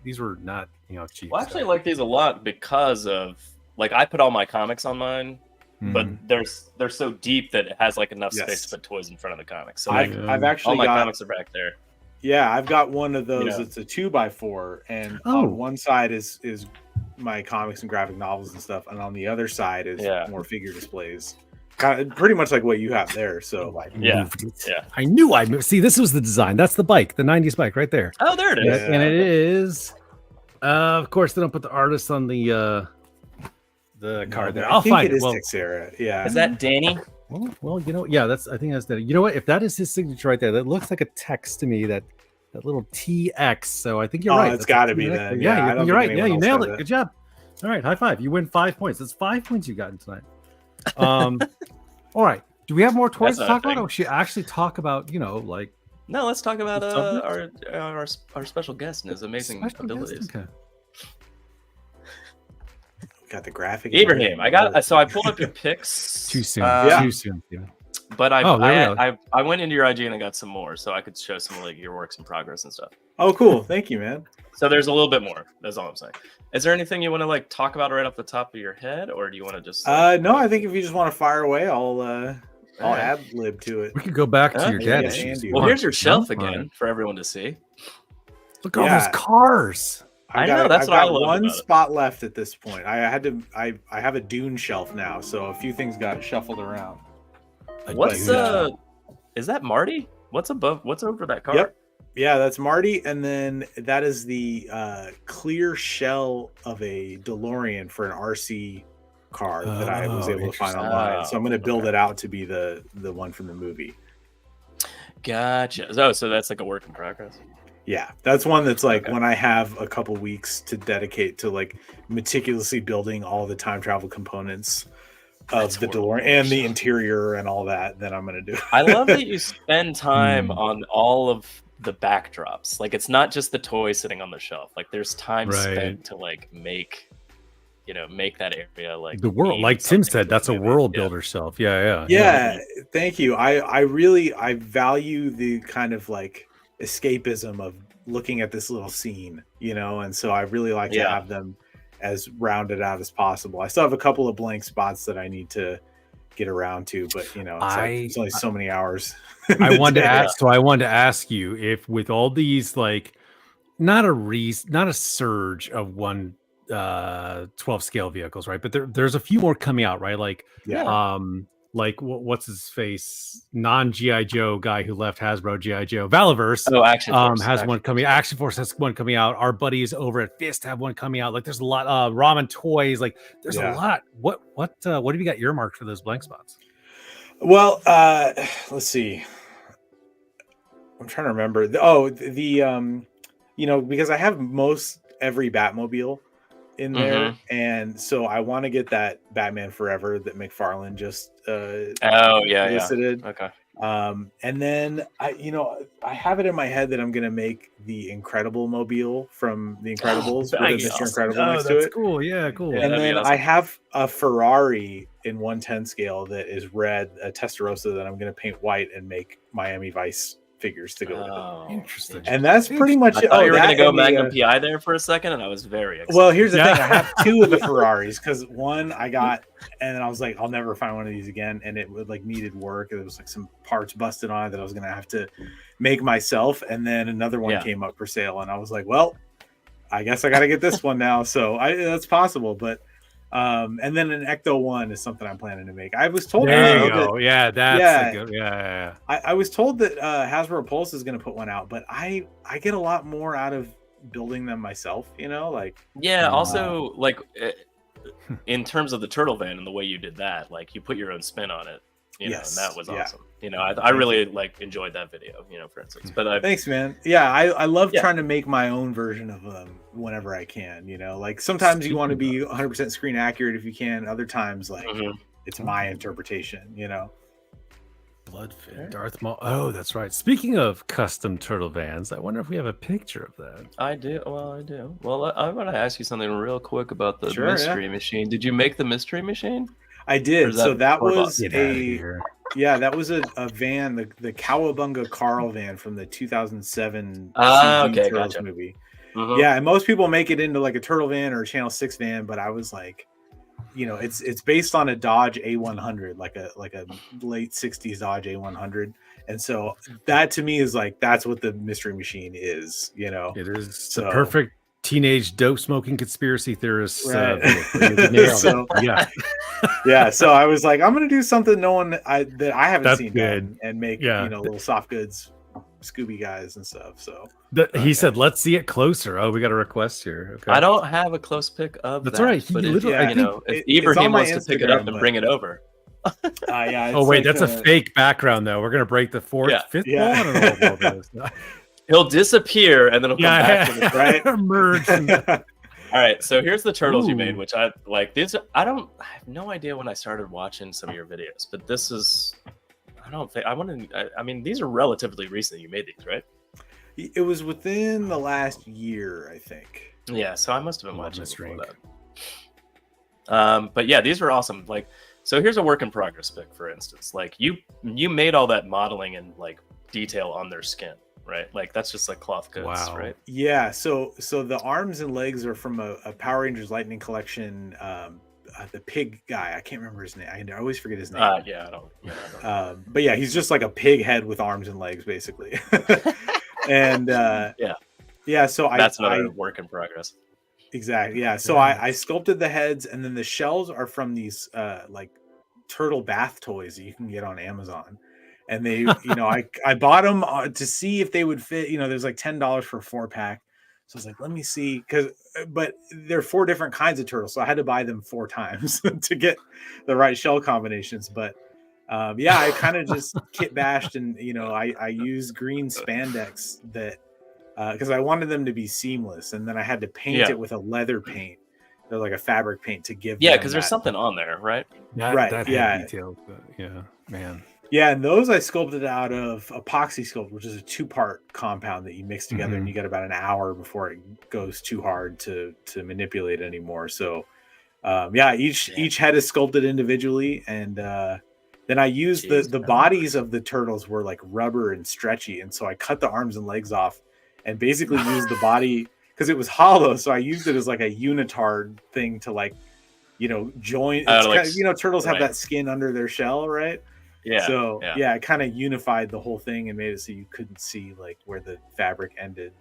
these were not cheap. Well, I actually like these a lot because of like I put all my comics on mine, but they're so deep that it has like enough space to put toys in front of the comics. So I've actually all my comics are back there. Yeah, I've got one of those. It's a 2x4, and on one side is my comics and graphic novels and stuff, and on the other side is more figure displays. Pretty much like what you have there. So I knew I moved. See, this was the design. That's the bike, the 90s bike right there. Oh, there it is. And it is. Of course, they don't put the artist on the card there. I'll find it. Texera. Yeah. Is that Danny? Well, I think that's that. You know what? If that is his signature right there, that looks like a text to me. That little TX. So I think you're right. It's got to be that. Yeah, you're right. Yeah, you nailed it. Good job. All right, high five. You win 5 points. That's 5 points you gotten tonight. All right. Do we have more toys to talk about? Or should we actually talk about, like? No, let's talk about our special guest and his amazing abilities. Okay. Got the graphic. Ibrahim, I pulled up your pics. Too soon. Too soon. Yeah. But I went into your IG and I got some more, so I could show some of like your works in progress and stuff. Oh, cool! Thank you, man. So there's a little bit more. That's all I'm saying. Is there anything you want to like talk about right off the top of your head, or do you want to just? No, I think if you just want to fire away, I'll ad lib to it. We could go back to your dad's. Well, here's your shelf again for everyone to see. Look at all those cars. I know, that's I've what I got loved one about it. spot left at this point. I have a Dune shelf now, so a few things got shuffled around. What's But, is that Marty? What's over that car? Yep. Yeah, that's Marty, and then that is the clear shell of a DeLorean for an RC car that I was able to find online. So I'm going to build it out to be the one from the movie. Gotcha. Oh, so that's like a work in progress. Yeah, that's one that's like when I have a couple weeks to dedicate to like meticulously building all the time travel components of the DeLorean and the interior and all that, then I'm going to do it. I love that you spend time on all of the backdrops. Like, it's not just the toy sitting on the shelf. Like, there's time spent to like make that area like the world. Like Tim said, that's a world builder shelf. Yeah. Thank you. I value the kind of like escapism of looking at this little scene, and so I really like to have them as rounded out as possible. I still have a couple of blank spots that I need to get around to, but it's only so many hours. I wanted to ask you if with all these, like, not a surge of 12 scale vehicles, right? But there's a few more coming out, right? Like, like what's his face, non GI Joe guy who left Hasbro, GI Joe Valaverse. Action Force has one coming. Action Force has one coming out. Our buddies over at Fist have one coming out. Like, there's a lot. Ramen Toys, like, there's a lot. What have you got earmarked for those blank spots? Well, let's see. I'm trying to remember. Because I have every Batmobile in there, and so I want to get that Batman Forever that McFarlane just elicited. Okay. And then I have it in my head that I'm gonna make the Incredible Mobile from The Incredibles with Mr. Incredible next to it. Cool. Yeah, cool. And then I have a Ferrari in 1/10 scale that is red, a Testarossa that I'm gonna paint white and make Miami Vice figures to go with it. Interesting. And that's pretty much it. I thought you were going to go Magnum PI there for a second, and I was very excited. Well, here's the thing. I have two of the Ferraris because one I got, and then I was like, I'll never find one of these again. And it would like needed work. There was like some parts busted on it that I was going to have to make myself. And then another one came up for sale. And I was like, well, I guess I got to get this one now. So that's possible. But and then an Ecto 1 is something I'm planning to make. I was told that's good. Yeah. I was told that Hasbro Pulse is going to put one out, but I get a lot more out of building them myself, also like in terms of the turtle van and the way you did that, like you put your own spin on it, and that was awesome. I really like enjoyed that video, for instance. But thanks, man. I love trying to make my own version of them whenever I can. Like sometimes you want to be 100% screen accurate if you can. Other times, like it's my interpretation. Bloodfin, Darth Maul. Oh, that's right. Speaking of custom turtle vans, I wonder if we have a picture of that. I do. Well, I want to ask you something real quick about the mystery machine. Did you make the mystery machine? I did. So that was that was a van, the Cowabunga Carl van from the 2007 Turtles movie. Yeah, and most people make it into like a turtle van or a Channel 6 van, but I was like, it's based on a Dodge A100, like a late 60s Dodge A100. And so that to me is like, that's what the mystery machine is, It is the perfect teenage dope smoking conspiracy theorist. Right. So I was like, I'm gonna do something that I haven't seen done and make little soft goods Scooby guys and stuff. So he said, let's see it closer. Oh, we got a request here. Okay. I don't have a close pic of that's that, right. But if Ibrahim wants to pick it up and bring it over. Oh wait, that's a fake background though. We're gonna break the fifth wall. I don't know what that is. He'll disappear and then he'll come back to the right. Emerge. All right, so here's the turtles you made, which I like. These I have no idea when I started watching some of your videos, but this is these are relatively recent. You made these, right? It was within the last year, I think. Yeah, so I must have been watching before that. But yeah, these were awesome. Like, so here's a work in progress pic, for instance. Like you made all that modeling and like detail on their skin, right? Like that's just like cloth goods, right? Yeah. So the arms and legs are from a Power Rangers Lightning collection. The pig guy, I can't remember his name. I always forget his name. I don't. But yeah, he's just like a pig head with arms and legs, basically. And Yeah, so That's another work in progress. exactly. Yeah, so I sculpted the heads, and then the shells are from these like turtle bath toys that you can get on Amazon. And they, I bought them to see if they would fit. There's like $10 for a 4-pack. So I was like, let me see, but they're 4 different kinds of turtles, so I had to buy them 4 times to get the right shell combinations. But yeah, I kind of just kit bashed, and I used green spandex that because I wanted them to be seamless, and then I had to paint it with a leather paint, or like a fabric paint to give. Yeah, because there's something on there, right? That head detail, yeah, man. Yeah, and those I sculpted out of epoxy sculpt, which is a 2-part compound that you mix together, and you get about an hour before it goes too hard to manipulate anymore. So, each head is sculpted individually, and then I used the bodies of the turtles were like rubber and stretchy, and so I cut the arms and legs off, and basically used the body because it was hollow. So I used it as like a unitard thing to join. Turtles have that skin under their shell, right? Yeah. So it kind of unified the whole thing and made it so you couldn't see like where the fabric ended.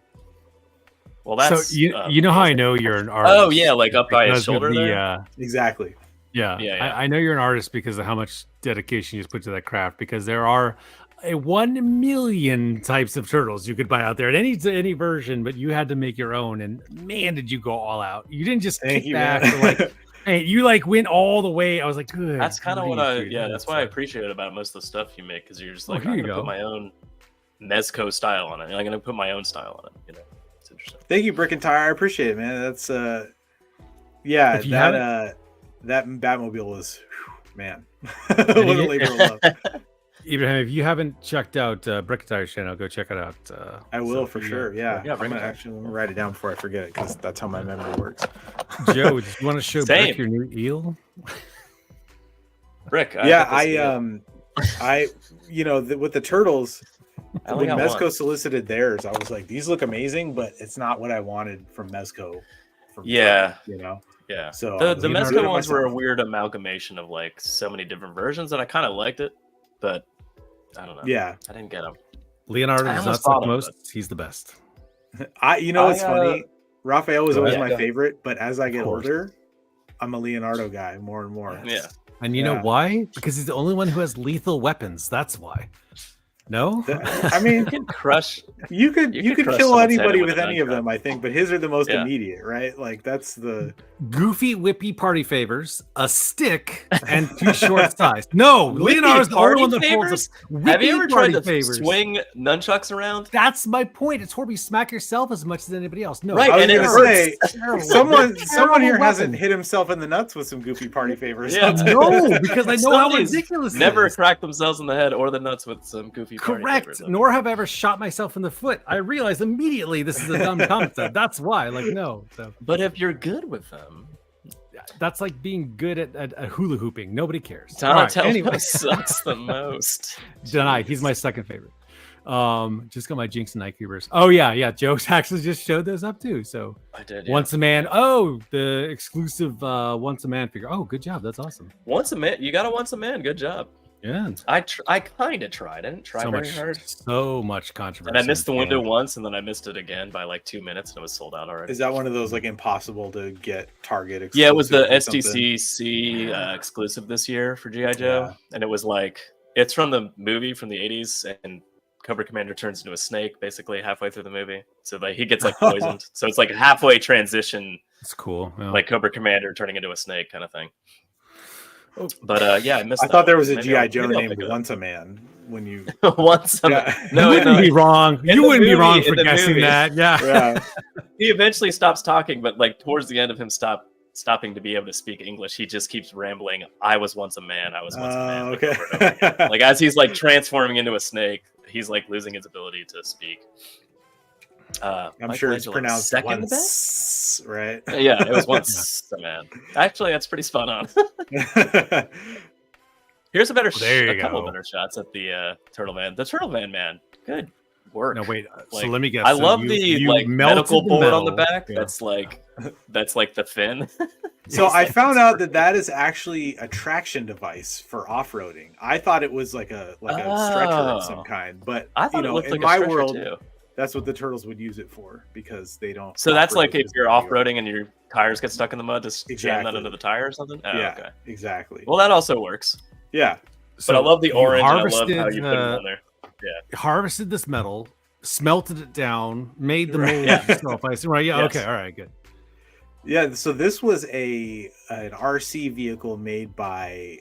Well, that's so you know how I know you're an artist. Oh yeah, like up by his shoulder there. Exactly. Yeah. I know you're an artist because of how much dedication you just put to that craft. Because there are 1 million types of turtles you could buy out there at any version, but you had to make your own. And man, did you go all out! You didn't just kick back. Like, hey, you like went all the way. I was like, good. That's kind of what that's why I appreciate about most of the stuff you make, because you're just like, I'm gonna put my own Mezco style on it. I'm gonna put my own style on it. It's interesting. Thank you, Brick and Tire. I appreciate it, man. That's that Batmobile was, man, what a labor of love. Ibrahim, if you haven't checked out Brick and Tire's channel, go check it out. I will for sure. Yeah, I'm gonna actually write it down before I forget it, because that's how my memory works. Joe, do you want to show Brick your new eel? Brick, with the turtles, when Mezco solicited theirs, I was like, these look amazing, but it's not what I wanted from Mezco. Yeah. So the Mezco ones were a weird amalgamation of like so many different versions, and I kind of liked it, but I don't know. Yeah, I didn't get them. Leonardo does not suck most. He's the best. It's funny. Raphael was always my favorite, but as I get older, I'm a Leonardo guy more and more. Yeah. And you know why? Because he's the only one who has lethal weapons. That's why. No, I mean, you can crush. You could kill anybody with any of them, I think, but his are the most immediate, right? Like that's the goofy, whippy party favors, a stick, and 2 short thighs. No, Leonardo's the only one that holds a Have you ever tried to swing nunchucks around? That's my point. It's where you smack yourself as much as anybody else. No, right? And it hurts. Someone here hasn't hit himself in the nuts with some goofy party favors. Yeah, no, because I know how ridiculous. Never cracked themselves in the head or the nuts with some goofy. Correct. Nor have I ever shot myself in the foot. I realized immediately this is a dumb concept. That's why. Like, no. So. But if you're good with them, that's like being good at hula hooping. Nobody cares. Donatello sucks the most. Denied. He's my second favorite. Just got my Jinx and Night Creepers. Oh yeah. Joe actually just showed those up too. So I did. Once a Man. Oh, the exclusive Once a Man figure. Oh, good job. That's awesome. Once a Man. You got a Once a Man. Good job. Yeah, I kind of tried. I didn't try very hard. So much controversy. And I missed the window once, and then I missed it again by like 2 minutes, and it was sold out already. Is that one of those like impossible to get Target exclusive? Yeah, it was the SDCC exclusive this year for G.I. Joe, and it was like it's from the movie from the 80s, and Cobra Commander turns into a snake basically halfway through the movie, so like he gets like poisoned. So it's like a halfway transition. It's cool, like Cobra Commander turning into a snake kind of thing. But I missed. I thought there was a G.I. Joe named Once a Man. When you Once a Man, no, you wouldn't be wrong. You wouldn't be wrong for guessing that. Yeah. He eventually stops talking, but like towards the end of him stopping to be able to speak English, he just keeps rambling. I was once a man. I was once a man. Okay. Over and over again. Like as he's like transforming into a snake, he's like losing his ability to speak. I'm sure it's pronounced once, right? Yeah, it was Once a Man. Actually, that's pretty spot on. Here's a couple better shots at the Turtle Man. The Turtle Man, good work. No, wait. Like, so let me guess. I love the like medical board on the back. Yeah. That's like the fin. So I found out that is actually a traction device for off-roading. I thought it was like a stretcher of some kind, but I thought it looked in like my a world, too. That's what the turtles would use it for, because they don't. So that's like operate if you're as a off-roading and your tires get stuck in the mud, just jam that Exactly. into the tire or something? Oh, Yeah, okay. exactly. Well, that also works. Yeah. But I love the you orange, and I love how you harvested, put it on there. harvested this metal, smelted it down, made the Right. mold Yeah. yourself. I see, right? Yeah. Yes. Okay. All right. Good. Yeah, so this was an RC vehicle made by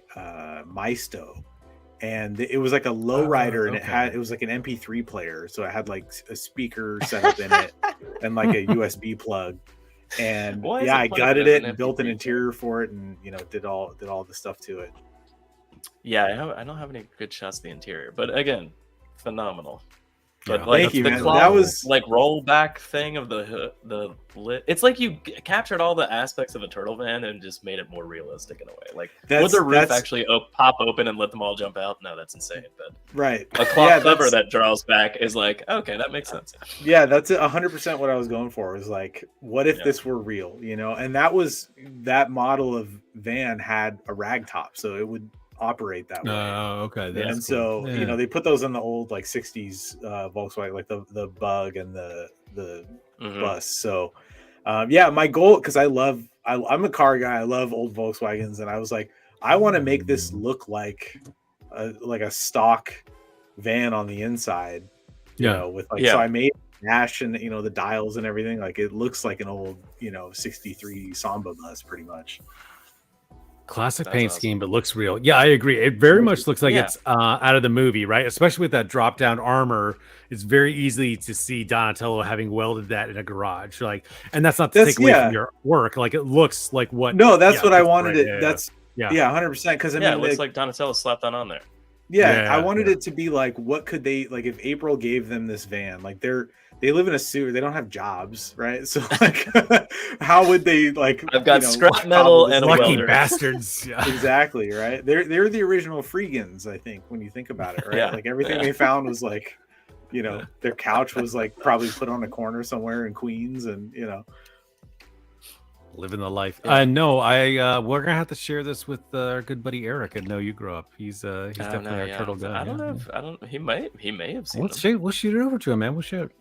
Maisto, and it was like a lowrider, and okay. it was like an MP3 player, so it had like a speaker set up in it and like a USB plug. And Why is yeah, it I plugged gutted as it an and built an MP3 interior for it, and did all the stuff to it. Yeah, I don't have any good shots of the interior, but again, phenomenal. But Yeah. like Thank you, the man. cloth, That was like rollback thing of the lid. It's like you captured all the aspects of a turtle van and just made it more realistic in a way. Like would the roof actually pop open and let them all jump out? No, that's insane. But right. a cloth cover that's- that draws back is like, okay, that makes sense. Yeah, that's 100% what I was going for. Was like, what if Yeah. this were real? And that model of van had a rag top, so it would operate that way. Okay. Yeah. That's And so cool. Yeah. they put those in the old like 60s Volkswagen, like the Bug and the Mhm. Bus. So yeah, my goal, because I'm a car guy, I love old Volkswagens, and I was like, I want to make this look like a stock van on the inside, with like, so I made dash and the dials and everything, like it looks like an old 63 Samba bus pretty much. Classic That's paint awesome. scheme, but looks real. Yeah, I agree. It very much looks like Yeah. it's out of the movie, right? Especially with that drop down armor. It's very easy to see Donatello having welded that in a garage. Like, and that's not to take away from your work. Like, it looks like what. No, that's what I wanted right. it. That's yeah, 100%. Because I mean, it looks like Donatello slapped that on there. Yeah, I wanted it to be like, what could they, like, if April gave them this van, like they live in a sewer, they don't have jobs, right? So like, how would they, like, I've got scrap metal and a lucky welder. bastards. Yeah. Exactly, right? They're the original Freegans, I think, when you think about it, right? Yeah. Like everything they found was like, their couch was like probably put on a corner somewhere in Queens, and Living the life. Yeah. No, we're gonna have to share this with our good buddy Eric and Know You Grow Up. He's definitely our turtle guy. I don't know. I don't. He may have seen them. We'll shoot it over to him, man. We'll shoot.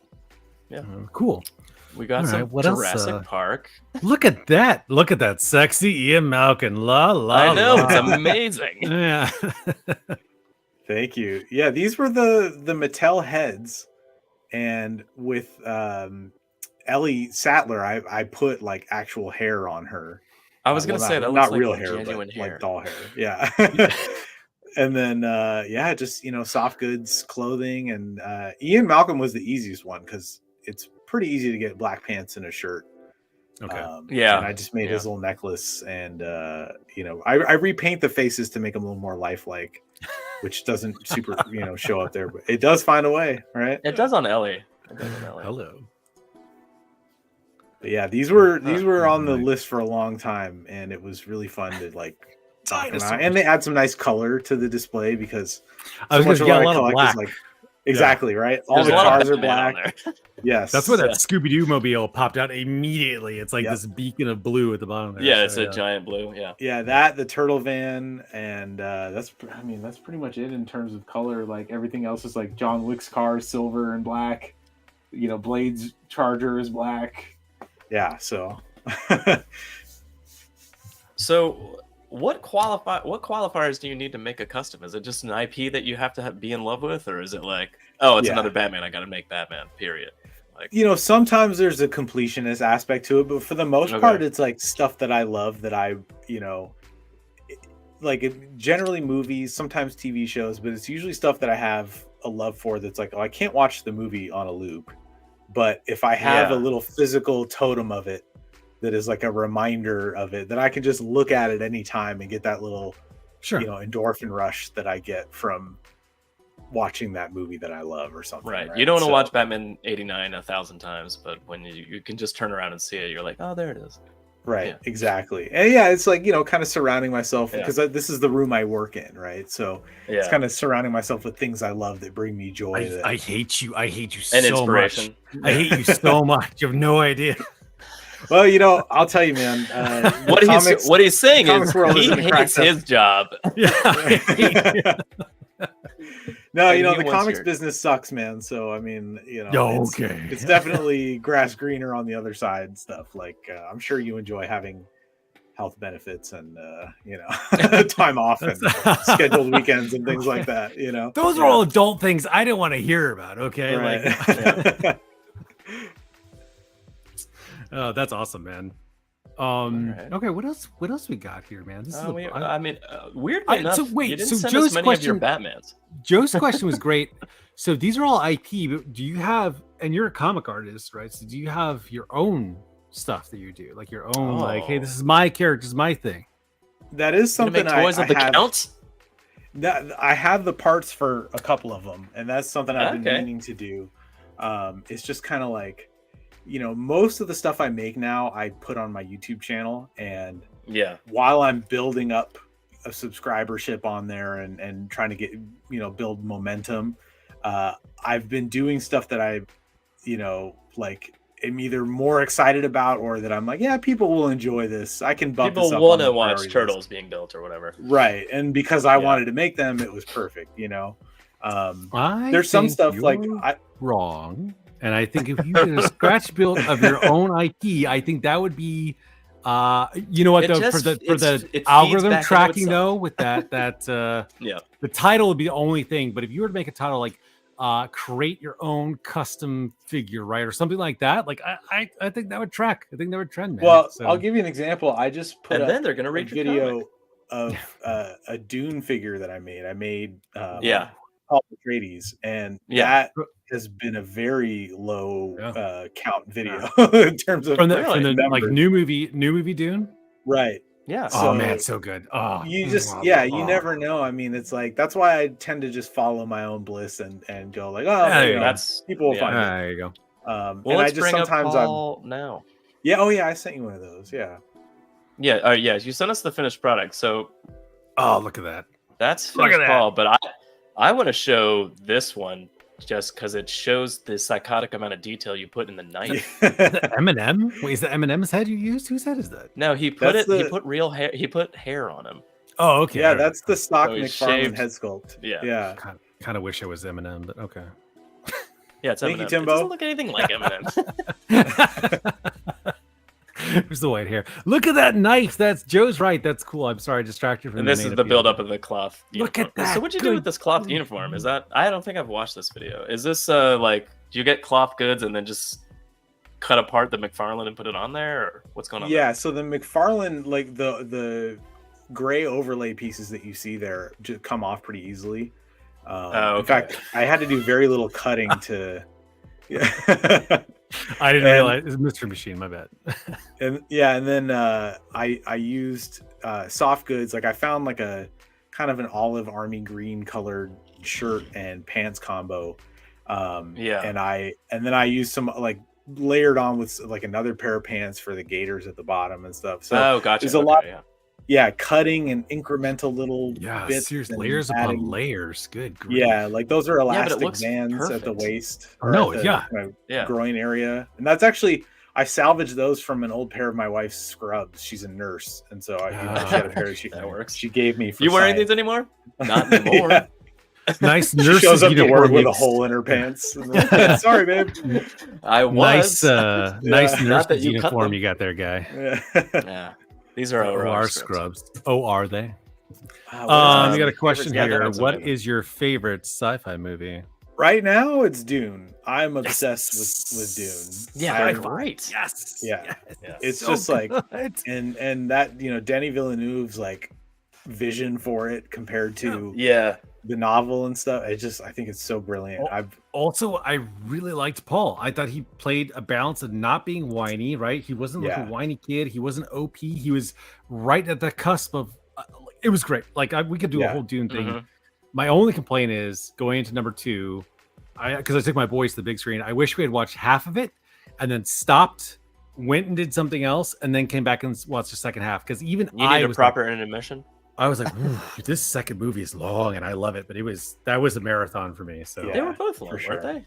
Yeah. Cool. We got All some right, what else, Jurassic Park. Look at that. Look at that sexy Ian Malkin. La la. I know, la. it's amazing. Yeah. Thank you. Yeah, these were the Mattel heads, and with Ellie Sattler, I put like actual hair on her. I was gonna say that not looks real like hair, genuine but hair. like doll hair. Yeah. And then just soft goods clothing, and Ian Malcolm was the easiest one because it's pretty easy to get black pants and a shirt. Okay. And I just made his little necklace, and I repaint the faces to make them a little more lifelike, which doesn't super show up there, but it does find a way, right? It does on Ellie. Hello. But yeah, these were on the list for a long time, and it was really fun to like talk about. And they add some nice color to the display, because I was much going to get a lot of collect black. is like exactly right. All There's the a lot of cars are Batman on black. there. Yes, That's where that Scooby Doo mobile popped out immediately. It's like this beacon of blue at the bottom there. Yeah, it's a giant blue. Yeah. Yeah, that, the turtle van, and that's pretty much it in terms of color. Like everything else is like John Wick's car, silver and black. Blade's Charger is black. Yeah, so. So, what qualifiers do you need to make a custom? Is it just an IP that you have to be in love with, or is it like, oh, it's another Batman, I got to make Batman, period? Like, sometimes there's a completionist aspect to it, but for the most part, it's like stuff that I love, that I, generally movies, sometimes TV shows, but it's usually stuff that I have a love for, that's like, oh, I can't watch the movie on a loop, but if I have a little physical totem of it that is like a reminder of it, that I can just look at it any time and get that little endorphin rush that I get from watching that movie that I love or something. Right. You don't want to watch Batman 89 1,000 times, but when you can just turn around and see it, you're like, oh, there it is. Right. Yeah. Exactly. And it's like, kind of surrounding myself, because this is the room I work in. Right. So it's kind of surrounding myself with things I love that bring me joy. I hate you. I hate you and so inspiration. much. I hate you so much. You have no idea. Well, I'll tell you, man. What he's saying is world he isn't hates his job. Yeah. No, And you know, he the wants comics your- business sucks, man. So I mean, you know, Yo, it's, okay. it's definitely grass greener on the other side and stuff. Like I'm sure you enjoy having health benefits and you know, time off and scheduled weekends and things like that. You know, Those are all adult things I didn't want to hear about. Okay, right. oh, that's awesome, man. Alright. Okay, what else? What else we got here, man? This is Weirdly enough, so wait, you didn't so send Joe's us many of your question- Batmans. Joe's question was great. So these are all IP, but do you have? And you're a comic artist, right? So do you have your own stuff that you do, like your own, like, hey, this is my character, this is my thing? That is You gonna something make toys I of the have. Count? That I have the parts for a couple of them, and that's something I've been Okay. meaning to do. It's just kind of like, you know, most of the stuff I make now I put on my YouTube channel, and Yeah. while I'm building up a subscribership on there and trying to get, you know, build momentum, I've been doing stuff that I, you know, like am either more excited about or that I'm like, yeah, people will enjoy this. I can bump this People up want on to the watch priority list. turtles being built or whatever. Right, and because I Yeah. wanted to make them, it was perfect, you know. I There's some think stuff like you're wrong, and I think if you did a scratch build of your own IP, I think that would be, you know what, It though, just- for it the feeds algorithm back into tracking itself. though, with that Yeah. the title would be the only thing. But if you were to make a title like create your own custom figure, right, or something like that, like I think that would track. I think that would trend, man. well, So, I'll give you an example. I just put And up then they're gonna a read your video comic. of a Dune figure that I made. Yeah. Paul Atreides, and Yeah. that has been a very low count video in terms of from the Really? like numbers. new movie Dune. Right. Yeah. Oh man, So- it's so good. Oh, You just you never know. I mean, it's like that's why I tend to just follow my own bliss and go like, oh, Yeah, you know, That's people will yeah. find it. There you go. Well, and let's I just bring up sometimes Paul now. yeah, oh yeah, I sent you one of those. Yeah. Yeah. Yeah. You sent us the finished product, so Oh, look at that. that's Look at finished that. Paul. But I want to show this one just because it shows the psychotic amount of detail you put in the knife. Eminem? Wait, is that Eminem's head you used? Whose head is that? No, he put That's He the- put real hair. He put hair on him. Oh, okay. Yeah, that's the stock So he McFarlane shaved- head sculpt. Yeah. Yeah. Kind of wish it was Eminem, but okay. Yeah, it's Thank Eminem. you, It Timbo. doesn't look anything like Eminem. There's the white hair. Look at that knife. That's Joe's right. That's cool. I'm sorry, I distracted from And the this main is the appeal. build up of the cloth. Look uniform. at that So what'd you do good- with this cloth uniform? Is that I don't think I've watched this video. Is this like do you get cloth goods and then just cut apart the McFarlane and put it on there, or what's going on? Yeah, so the McFarlane, like the gray overlay pieces that you see there just come off pretty easily. Oh, In fact, I had to do very little cutting to yeah. I didn't And- realize it's Mr. Machine, my bad. and yeah, and then I used soft goods. Like I found like a kind of an olive army green colored shirt and pants combo. Yeah. and then I used some like layered on with like another pair of pants for the gaiters at the bottom and stuff. So Oh, gotcha. there's a Okay, lot- yeah. yeah, cutting and incremental little Yeah, bits. seriously, and layers adding- upon layers. Good grief. Yeah, like those are but it elastic looks bands at the perfect. waist. No, at the, yeah. kind of Yeah. groin area, and that's actually I salvaged those from an old pair of my wife's scrubs. She's a nurse, and so she had a pair she That works. She gave me. For You wearing science. these anymore? Not anymore. Yeah. Nice She nurse shows up to work uniform. with a you- hole in her pants. Sorry, babe. I Nice, was. nice Yeah. nurse Not that you cut uniform them. you got there, guy. Yeah. These are OR OR scrubs. Oh, are they? Wow, We got a favorite question Yeah, here. that's What amazing. is your favorite sci-fi movie? Right now, it's Dune. I'm obsessed with Dune. Yeah, I- they're great. Yes. Yeah. Yeah. It's So just like good. and that Denny Villeneuve's like vision for it compared to Yeah. the novel and stuff. I think it's so brilliant. Oh, Also, I really liked Paul. I thought he played a balance of not being whiny, right? He wasn't like Yeah. a whiny kid. He wasn't OP. He was right at the cusp of. It was great. Like we could do a Yeah. whole Dune thing. Mhm. My only complaint is going into number 2. Because I took my boys to the big screen. I wish we had watched half of it and then stopped, went and did something else, and then came back and watched the second half. Because even You I need a was proper intermission. I was like, "Ooh, this second movie is long, and I love it. But that was a marathon for me. So Yeah. They were both long, for weren't sure. they?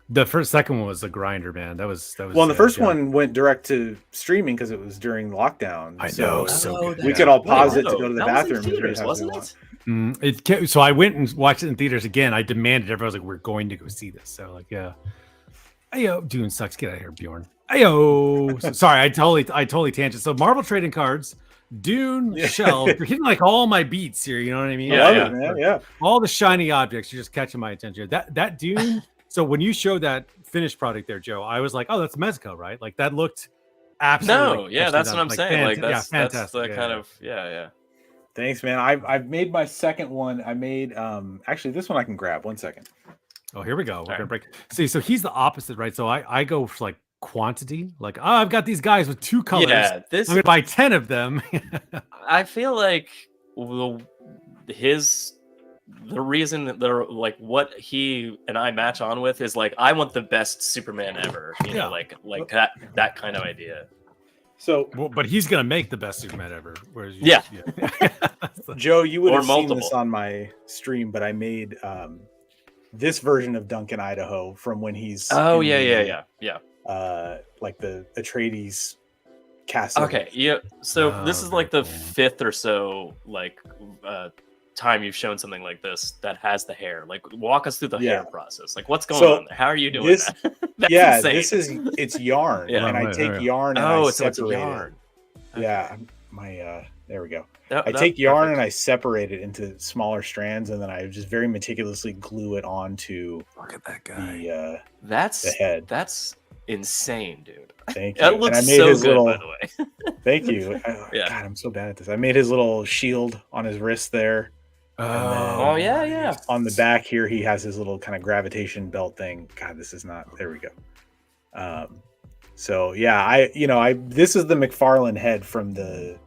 The second one was a grinder, man. That was Well, the first yeah. one went direct to streaming because it was during lockdown. I know, so good. We Yeah. could all pause Wait, it to go to the that was in bathroom. theaters, wasn't it? So I went and watched it in theaters again. I demanded. Everyone was like, "We're going to go see this." So like, yeah. Ayo, Dune sucks. Get out of here, Bjorn. Ayo. So, sorry, I totally tangent. So Marvel trading cards, Dune, Shell. You're hitting like all my beats here. You know what I mean? I love it, man. Yeah. All the shiny objects. You're just catching my attention. That Dune. So when you showed that finished product there, Joe, I was like, oh, that's Mezco, right? Like that looked absolutely. No, yeah, that's what I'm saying. Like that's fantastic. the kind of yeah. Thanks, man. I've made my second one. I made actually this one I can grab. 1 second. Oh, here we go. We're gonna break. See, so he's the opposite, right? So I go for like quantity. Like, oh, I've got these guys with 2 colors. Yeah, I'm gonna buy 10 of them. I feel like the reason that they're like what he and I match on with is like I want the best Superman ever. You know, like that kind of idea. So, but he's gonna make the best Superman ever. Whereas Joe, you would Or have seen multiple. this on my stream, but I made this version of Duncan Idaho from when he's Oh in yeah. like the Atreides castle. Okay, yeah. So this is like the 5th or so like time you've shown something like this that has the hair. Like walk us through the hair process. Like what's going on there? How are you doing that? That's insane. it's yarn, and I take yarn and I separate yarn. it. Yeah, my there we go. I take yarn and I separate it into smaller strands, and then I just very meticulously glue it onto. Look at that guy. The head. That's insane, dude. Thank you. That looks and I made so his good, little, by the way. Thank you. God, I'm so bad at this. I made his little shield on his wrist there. Oh yeah. On the back here, he has his little kind of gravitation belt thing. God, this is not. There we go. So yeah, this is the McFarlane head from the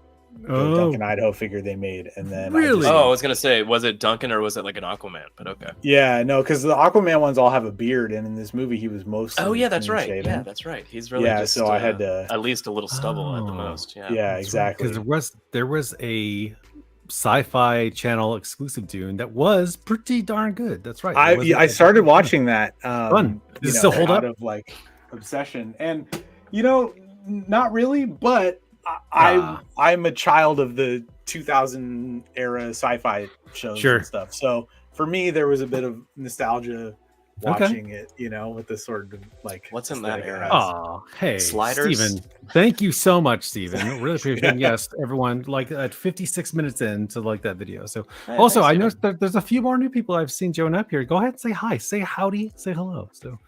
Duncan Idaho figure they made, and then I was gonna say, was it Duncan or was it like an Aquaman? But okay. Yeah, no, because the Aquaman ones all have a beard, and in this movie he was mostly. Oh yeah, that's right. shaven. Yeah, that's right. He's really just, so I had to at least a little stubble at the most. Yeah. Yeah, exactly. Because there was a Sci-Fi Channel exclusive Dune that was pretty darn good. That's right. I started watching that. Fun. Does it still hold up? Out of like obsession, and not really, but I'm a child of the 2000 era sci-fi shows and stuff. So for me, there was a bit of nostalgia watching it, with this sort of like what's in that era. Oh, hey, sliders. Steven, thank you so much, Steven. Really appreciate it. Yes, everyone, like at 56 minutes into like that video. So also, I know there's a few more new people I've seen join up here. Go ahead and say hi, say howdy, say hello. So,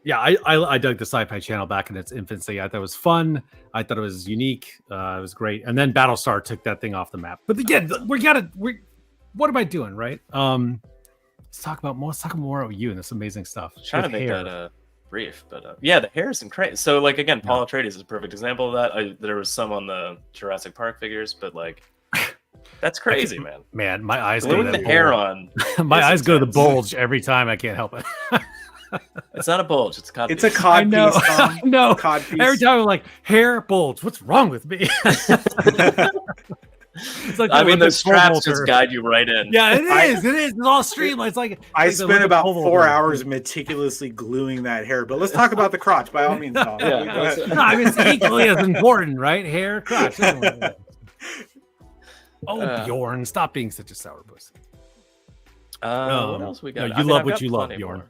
yeah, I dug the Sci-Fi Channel back in its infancy. I thought it was fun. I thought it was unique. It was great. And then Battlestar took that thing off the map. But again, what am I doing, right? Let's talk more about you and this amazing stuff. I'm trying to make that brief, but yeah, the hair is incredible. So like again, Paul Atreides is a perfect example of that. There was some on the Jurassic Park figures, but like that's crazy, man. Man, my eyes go to the hair on. My eyes go to the bulge every time. I can't help it. It's not a bulge. It's a cod. It's a cod piece. I know. Cod piece. Every time I'm like, hair bulge. What's wrong with me? It's like the straps just guide you right in. Yeah, it is. It's all streamlined. It's like I spent about 4 hours meticulously gluing that hair. But let's talk about the crotch, by all means, Tom. It's equally as important, right? Hair, crotch. Bjorn, stop being such a sourpuss. What else we got? You love what you love, Bjorn.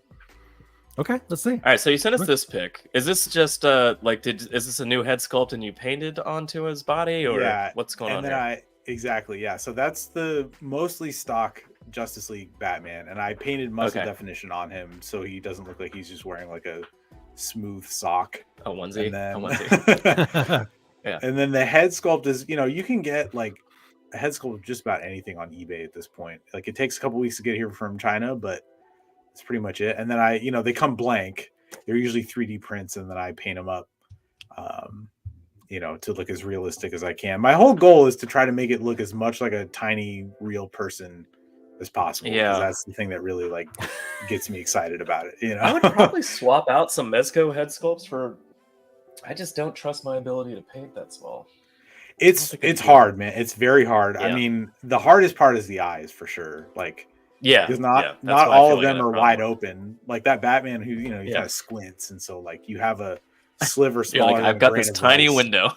Okay, let's see. All right, so you sent us this pic. Is this just is this a new head sculpt and you painted onto his body, or what's going on here? Exactly, yeah. So that's the mostly stock Justice League Batman, and I painted muscle definition on him so he doesn't look like he's just wearing like a smooth sock. A onesie. Yeah. And then the head sculpt is, you can get like a head sculpt of just about anything on eBay at this point. Like it takes a couple weeks to get here from China, but that's pretty much it. And then they come blank. They're usually 3D prints, and then I paint them up. To look as realistic as I can. My whole goal is to try to make it look as much like a tiny real person as possible. Yeah, that's the thing that really like gets me excited about it. I would probably swap out some Mezco head sculpts for. I just don't trust my ability to paint that small. It's hard, man. It's very hard. Yeah. I mean, the hardest part is the eyes for sure. Like Yeah, because that's not why I all feel of like I them had a are problem wide with it. open. Like that Batman who he Yeah. kind of squints, and so like you have a sliver You're smaller like, than I've a got grain this of tiny rice. window.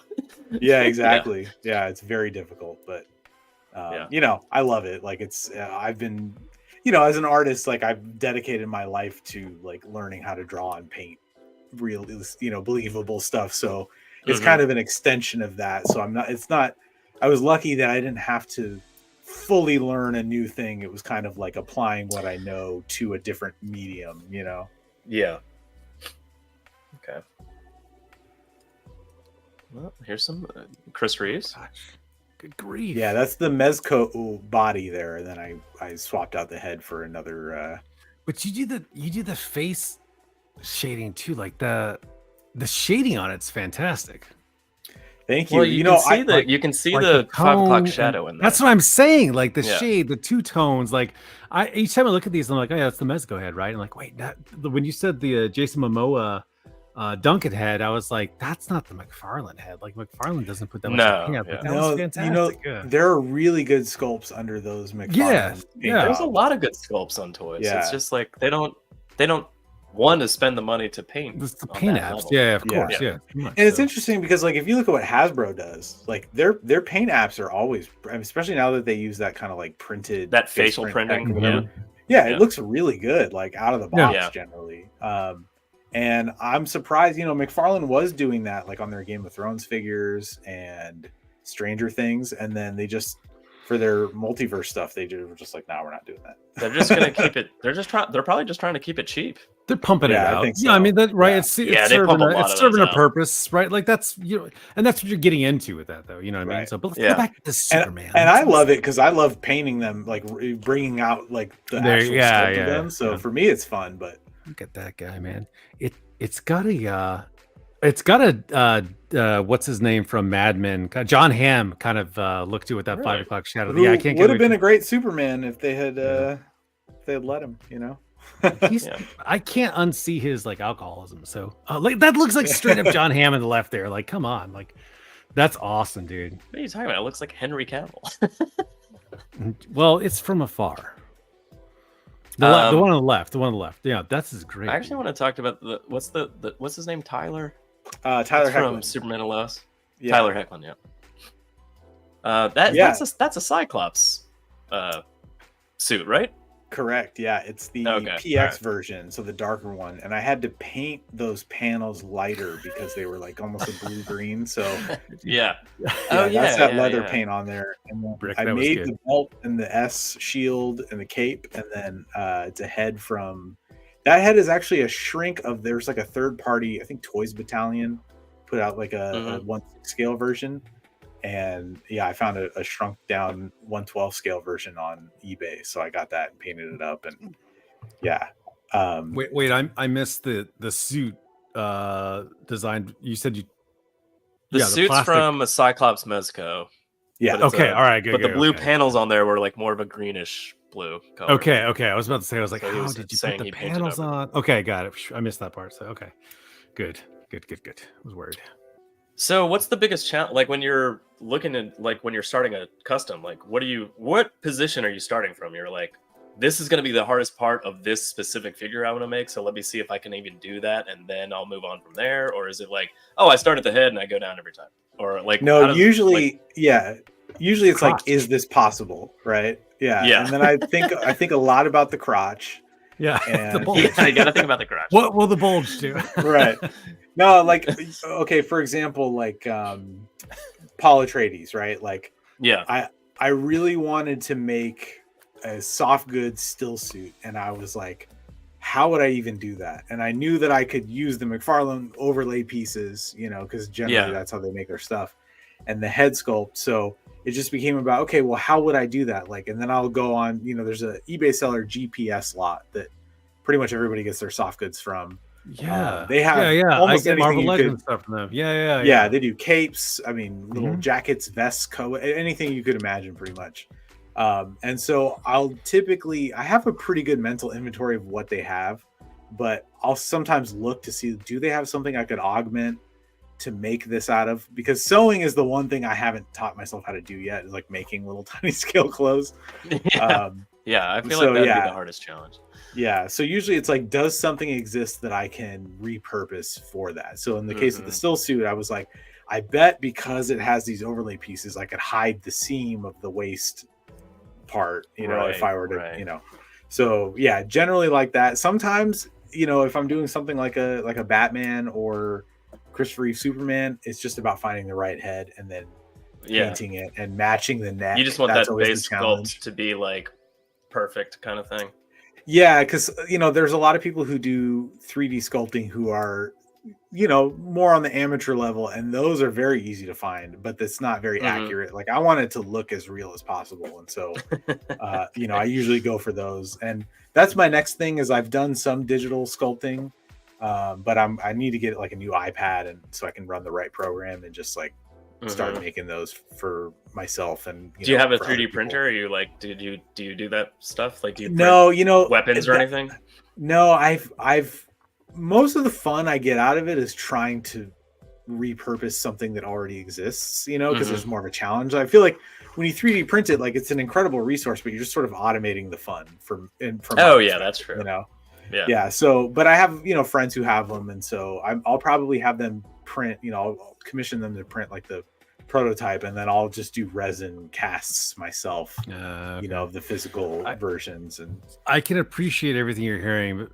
Yeah, exactly. Yeah, it's very difficult, but Yeah. you know, I love it. Like it's I've been, you know, as an artist, like I've dedicated my life to like learning how to draw and paint real, you know, believable stuff. So it's Mhm. kind of an extension of that. So it's not, I was lucky that I didn't have to fully learn a new thing. It was kind of like applying what I know to a different medium, you know? Yeah. Okay. Well, here's some Chris Reeves. Gosh, good grief. Yeah, that's the Mezco body there. And then I swapped out the head for another, But you do the face shading too, like the shading on it's fantastic. thank you. Well, You know, you can see Like the 5 o'clock tone shadow and in there. that's what I'm saying. Like the Yeah. shade, the two tones. Like each time I look at these, I'm like, oh yeah, that's the Mezco head, right? And like, wait, when you said the Jason Momoa Duncan head, I was like, that's not the McFarlane head. Like McFarlane doesn't put that much No, paint, yeah. but that was fantastic. you know, yeah. there are really good sculpts under those McFarlane. Yeah, paint yeah. There's a jobs. lot of good sculpts on toys. Yeah. It's just like they don't want to spend the money to paint. This the on paint that apps. level. Yeah, of Yeah. course. Yeah. pretty much, And it's so. interesting because, like, if you look at what Hasbro does, like their paint apps are always, I mean, especially now that they use that kind of like printed That face facial print printing. tech or Mhm. whatever. Yeah, Yeah. it looks really good, like out of the Yeah. box Yeah. generally. And I'm surprised, you know, McFarlane was doing that like on their Game of Thrones figures and Stranger Things, and then they just for their multiverse stuff, they were just like, no, we're not doing that. They're just gonna keep it. They're probably just trying to keep it cheap. They're pumping Yeah, it I out. think Yeah, I so. mean that right. Yeah. It's Yeah, they serving pump a a, lot it's of serving those a out. purpose, right? Like that's and that's what you're getting into with that, though. You know what I mean? Right. So, but let's Yeah. go back to the Superman. And I love it because I love painting them, like bringing out like the There- actual yeah, sculpt of yeah, them. So yeah. for me, it's fun. But Look at that guy, man. It's got a what's his name from Mad Men? John Hamm kind of look to with that Really? 5 o'clock shadow. who Yeah, I can't would get have been away a great Superman if they had Yeah. let him, you know. He's, Yeah. I can't unsee his like alcoholism. So like that looks like straight up John Hamm on the left there. Like, come on, like that's awesome, dude. What are you talking about? It looks like Henry Cavill. Well, it's from afar. The one on the left. The one on the left. Yeah, that's is great. I actually want to talk about what's his name? Tyler. Tyler That's from Hoechlin. Superman and Lois. Yeah. Tyler Hoechlin. Yeah. Yeah. That's a Cyclops suit, right? Correct. Yeah, it's the Okay, PX alright. version, so the darker one. And I had to paint those panels lighter because they were like almost a blue green. So Yeah. that's that leather paint on there. And then Brick, I that was made good. the belt and the S shield and the cape, and then it's a head from that head is actually a shrink of there's like a third party, I think Toys Battalion put out like a 1/6 scale version. And yeah, I found a shrunk down 1/12 scale version on eBay, so I got that and painted it up, and yeah. Wait, I missed the suit design. You said you The yeah, suit's plastic- from a Cyclops Mezco. Yeah. But it's Okay, all right, good. But the good, blue okay. panels on there were like more of a greenish blue color. Okay. I was about to say, I was like, So he how was did you saying put the he painted panels over. on? Okay, got it. I missed that part. So okay, good. I was worried. So what's the biggest challenge? Like when you're looking at, like when you're starting a custom, like what position are you starting from? You're like, this is going to be the hardest part of this specific figure I want to make. So let me see if I can even do that, and then I'll move on from there. Or is it like, oh, I start at the head and I go down every time? Or like, how No, does- usually, like, yeah. Usually it's Crotch. like, is this possible? Right? Yeah. Yeah. And then I think a lot about the crotch. Yeah, the And- bulge. yeah, you got to think about the crotch. What will the bulge do? Right. No, like okay, for example, like Paul Atreides, right? Like Yeah, I really wanted to make a soft goods still suit, and I was like, how would I even do that? And I knew that I could use the McFarlane overlay pieces, you know, because generally that's how they make their stuff, and the head sculpt. So it just became about, okay, well, how would I do that? Like, and then I'll go on, you know, there's a eBay seller GPS lot that pretty much everybody gets their soft goods from. Yeah, They have yeah. I almost get anything Marvel you Legends could- stuff from them. Yeah. Yeah, they do capes. I mean, little Mhm. jackets, vests, coat, anything you could imagine, pretty much. And so I have a pretty good mental inventory of what they have, but I'll sometimes look to see, do they have something I could augment to make this out of? Because sewing is the one thing I haven't taught myself how to do yet, is like making little tiny scale clothes. yeah. Yeah, I feel So, like that'd yeah. be the hardest challenge. Yeah. So usually it's like, does something exist that I can repurpose for that? So in the case of the still suit, I was like, I bet because it has these overlay pieces, I could hide the seam of the waist part, you know, if I were to, you know. So yeah, generally like that. Sometimes, you know, if I'm doing something like a Batman or Christopher Reeve Superman, it's just about finding the right head and then painting it and matching the neck. You just want That's that always base the challenge. sculpt to be like perfect kind of thing. Yeah, because you know, there's a lot of people who do 3D sculpting who are, you know, more on the amateur level, and those are very easy to find, but that's not very accurate. Like I want it to look as real as possible, and so you know, I usually go for those, and that's my next thing. Is I've done some digital sculpting, but I need to get like a new iPad, and so I can run the right program and just like start making those for myself. And do you have a 3D printer? Or you like do you do that stuff? Like do you no, you know, weapons or anything? No, I've most of the fun I get out of it is trying to repurpose something that already exists, you know, because there's more of a challenge. I feel like when you 3D print it, like it's an incredible resource, but you're just sort of automating the fun from oh yeah, that's true. You know, yeah. So, but I have, you know, friends who have them, and so I'll probably have them print, you know, I'll commission them to print like the prototype, and then I'll just do resin casts myself, you know, of the physical versions. And I can appreciate everything you're hearing,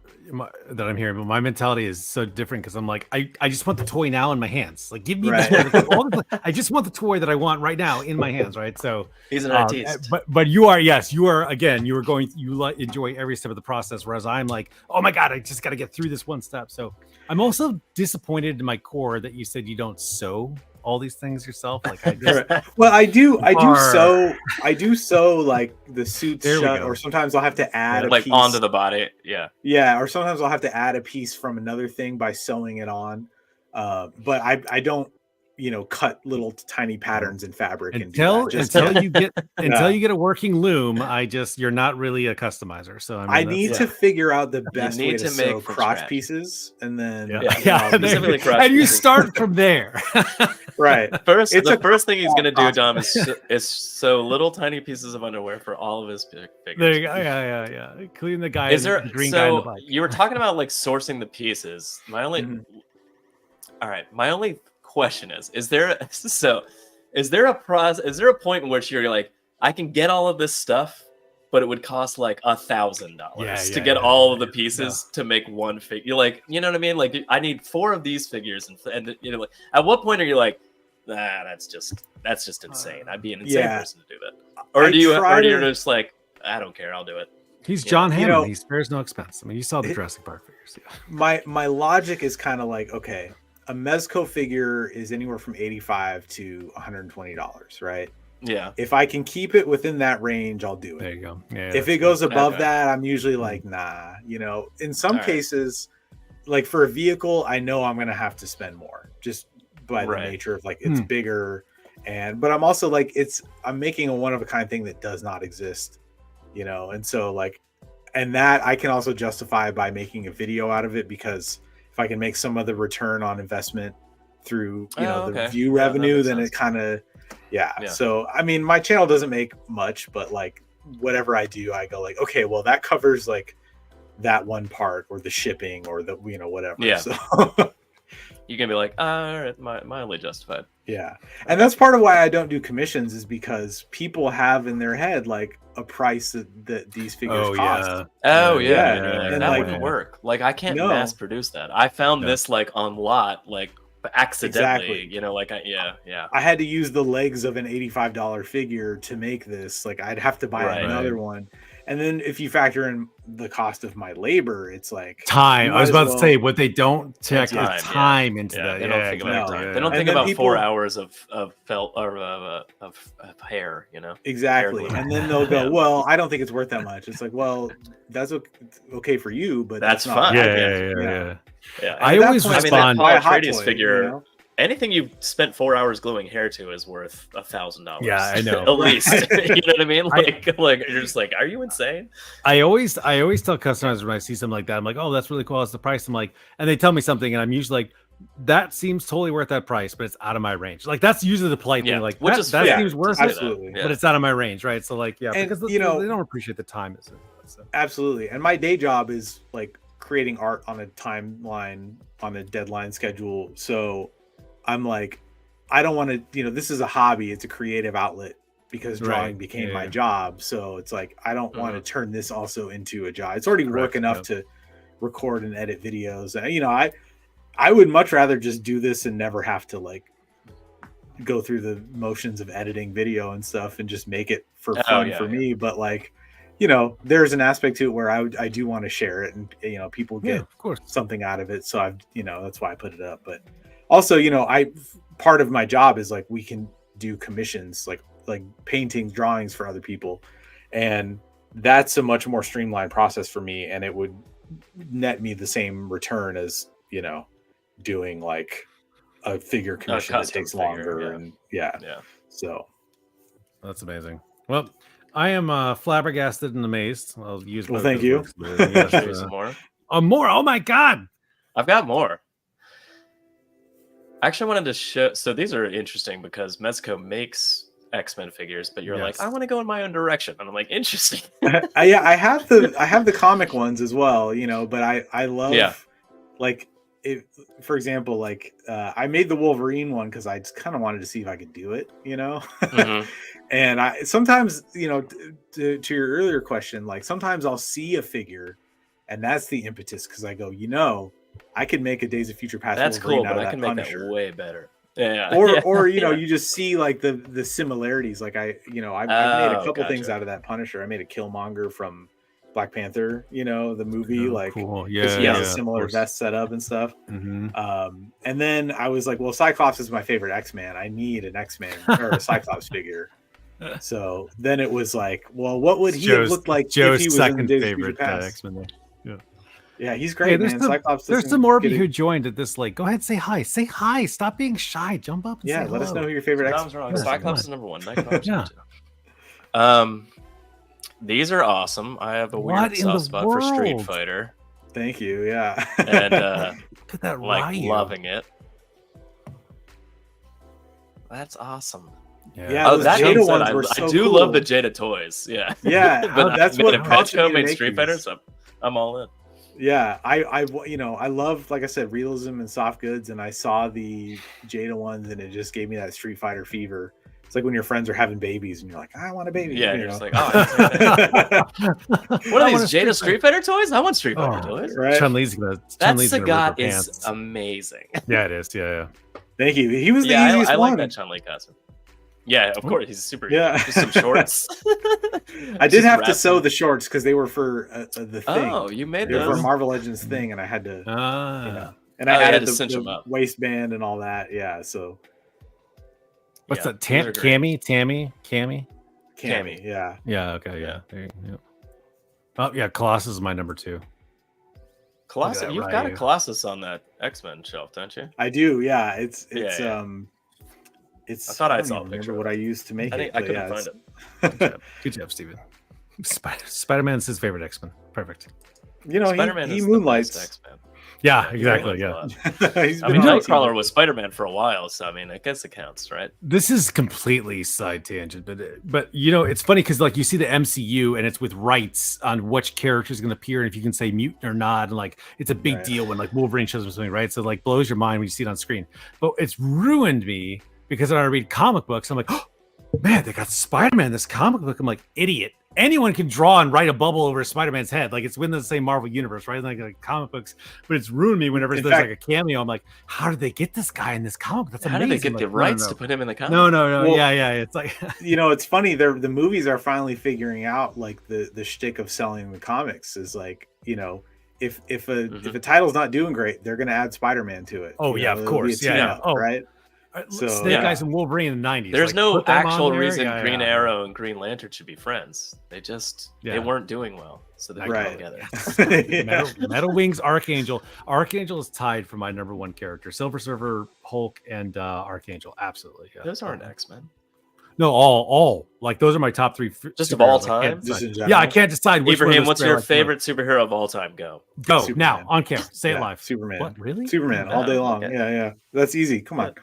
that I'm hearing, but my mentality is so different because I'm like, I just want the toy now in my hands. Like, give me the toy. I just want the toy that I want right now in my hands, right? So he's an artist. But you are, yes, you are, again, you enjoy every step of the process, whereas I'm like, oh my God, I just got to get through this one step. So I'm also disappointed in my core that you said you don't sew all these things yourself. Like I just, well, I do sew like the suits shut, or sometimes I'll have to add a like piece onto the body. Yeah, or sometimes I'll have to add a piece from another thing by sewing it on. But I don't, you know, cut little tiny patterns in fabric until you get a working loom. You're not really a customizer. So I need to figure out the best way to sew crotch pieces, and then and you start from there. Right. The first thing he's gonna do, Dom, is sew little tiny pieces of underwear for all of his figures. There you go. Yeah. Including the guy, the green guy on the bike. You were talking about like sourcing the pieces. My only question is there a point in which you're like, I can get all of this stuff, but it would cost like $1,000 to get all of the pieces to make one figure? You're like, you know what I mean? Like, I need 4 of these figures, and you know, like, at what point are you like, nah, that's just insane. I'd be an insane person to do that. Or do you just like, I don't care, I'll do it. He's John Hammond. You know, he spares no expense. I mean, you saw the Jurassic Park figures. Yeah. My logic is kind of like, okay, a Mezco figure is anywhere from $85 to $120, right? Yeah. If I can keep it within that range, I'll do it. There you go. Yeah, if it goes above that, I'm usually like, nah. You know, in some cases, like for a vehicle, I know I'm gonna have to spend more just by the nature of like it's bigger, but I'm also like I'm making a one of a kind thing that does not exist, you know, and so like, and that I can also justify by making a video out of it, because if I can make some of the return on investment through the view revenue, then it kind of So I mean, my channel doesn't make much, but like whatever I do, I go like, okay, well that covers like that one part or the shipping or the, you know, whatever. Yeah. So you can be like, all right, mildly justified. Yeah. And that's part of why I don't do commissions, is because people have in their head like a price that these figures cost. And that wouldn't work. Like I can't mass produce that. I found this like on lot, like accidentally, you know, like I had to use the legs of an $85 figure to make this. Like I'd have to buy another one. And then if you factor in the cost of my labor, it's like time. I was about to say, what they don't check is time into that. They don't think about time. They don't think about 4 hours of felt or of hair, you know. Exactly. And then they'll go, well, I don't think it's worth that much. It's like, well, that's okay for you, but that's fun. Yeah. I always respond. Paul Atreides figure. You know? Anything you've spent 4 hours gluing hair to is worth $1,000. Yeah, I know. At least, you know what I mean? Like you're just like, are you insane? I always tell customers when I see something like that, I'm like, oh, that's really cool. That's the price. I'm like, and they tell me something, and I'm usually like, that seems totally worth that price, but it's out of my range. Like that's usually the polite thing. Like which that, is that fair seems to worth say it, that. Absolutely. Yeah. but it's out of my range, right? So like, yeah, And, because you know, they don't appreciate the time. So. Absolutely. And my day job is like creating art on a timeline, on a deadline schedule. So I'm like, I don't want to, this is a hobby. It's a creative outlet because drawing Right. became Yeah, my yeah. job. So it's like, I don't want to turn this also into a job. It's already work Correct, enough yep. to record and edit videos. I would much rather just do this and never have to like go through the motions of editing video and stuff and just make it for fun for me. But like, there's an aspect to it where I do want to share it and, people get of course. something out of it. So I've, that's why I put it up. But also, part of my job is like, we can do commissions, like paintings, drawings for other people. And that's a much more streamlined process for me. And it would net me the same return as, doing like a figure commission that takes longer. And yeah. So that's amazing. Well, I am flabbergasted and amazed. I'll use. Well, thank you. Some more. More. Oh my god! I've got more. I actually wanted to show. So these are interesting because Mezco makes X-Men figures, but you're like, I want to go in my own direction, and I'm like, interesting. I have the comic ones as well, but I love like. For example, like I made the Wolverine one because I just kind of wanted to see if I could do it, Mm-hmm. And I sometimes, to your earlier question, like sometimes I'll see a figure, and that's the impetus because I go, I could make a Days of Future Past. That's Wolverine cool, out but of I can that make Punisher. that way better. Yeah. Or you just see like the similarities. Like I made a couple things out of that Punisher. I made a Killmonger from Black Panther, the movie, like cool. he has a similar vest setup and stuff. Mm-hmm. And then I was like, well, Cyclops is my favorite X-Man. I need an X-Man or a Cyclops figure. So then it was like, well, what would he have looked like Joe's if he was second in Days of favorite Future Past? X-Men? Yeah, he's great, man. Cyclops. There's some more of you who joined at this. Like, go ahead, say hi. Say hi. Stop being shy. Jump up and say let us hello. know who your favorite X-Men. Wrong. Cyclops is number one. Nightcrawler's number two. These are awesome. I have a weird soft spot for Street Fighter. Thank you. Yeah. And look at that, loving it. That's awesome. Yeah, that Jada ones were so cool. Love the Jada toys. Yeah. Yeah, but that's what Mezco made Street Fighter, so I'm all in. Yeah, I love, like I said, realism and soft goods, and I saw the Jada ones, and it just gave me that Street Fighter fever. It's like when your friends are having babies, and you're like, I want a baby. Yeah, you're just like, what are these Jada Street Fighter toys? I want Street Fighter toys. Right? Chun-Li's gonna. That Sagat is amazing. Yeah, it is. Yeah. Thank you. He was the easiest one. I like that Chun-Li costume. Yeah, of course. He's super. Yeah. Just some shorts. I did have to sew the shorts because they were for the thing. Oh, you made those? They were for Marvel Legends thing, and I had to. And I added the waistband and all that. Yeah. So. What's that? Cammy. Yeah. Yeah. Okay. Yeah. Oh yeah, Colossus is my number 2. Colossus. You've got a Colossus on that X-Men shelf, don't you? I do. Yeah. It's I thought I saw a remember picture. what I used to make it. I couldn't find it. Good job, Steven. Spider-Man's his favorite X-Men. Perfect. Spider-Man he moonlights. X-Men. Yeah, exactly. Yeah. Nightcrawler was Spider-Man for a while, so I mean, I guess it counts, right? This is completely side tangent, but it's funny because like you see the MCU and it's with rights on which character is going to appear and if you can say mutant or not, and like it's a big deal when like Wolverine shows up something, right? So like blows your mind when you see it on screen. But it's ruined me because when I read comic books, I'm like, oh man, they got Spider-Man in this comic book. I'm like, idiot. Anyone can draw and write a bubble over Spider-Man's head. Like it's within the same Marvel universe, right? Like comic books, but it's ruined me whenever there's like a cameo. I'm like, how did they get this guy in this comic? That's amazing. How did they get the rights to put him in the comic? No. Well, yeah. It's like, it's funny. The movies are finally figuring out like the shtick of selling the comics is like, if a title's not doing great, they're going to add Spider-Man to it. Oh yeah, of course. Yeah. Right. So, Snake Eyes and Wolverine in the 90s. There's no actual reason Green Arrow and Green Lantern should be friends. They just they weren't doing well, so they got together. Metal Wings, Archangel. Archangel is tied for my number 1 character. Silver Surfer, Hulk, and Archangel. Absolutely. Yeah. Those aren't X-Men. No, all like those are my top three. Just of all superheroes. I can't time? Just in decide. general. Yeah, I can't decide which Ibrahim, one. of what's those three I your like the most. favorite superhero of all time? Go. Go Superman. now on camera. Say it live. Superman. What? Really? Superman all day long. Okay. Yeah. That's easy. Come on.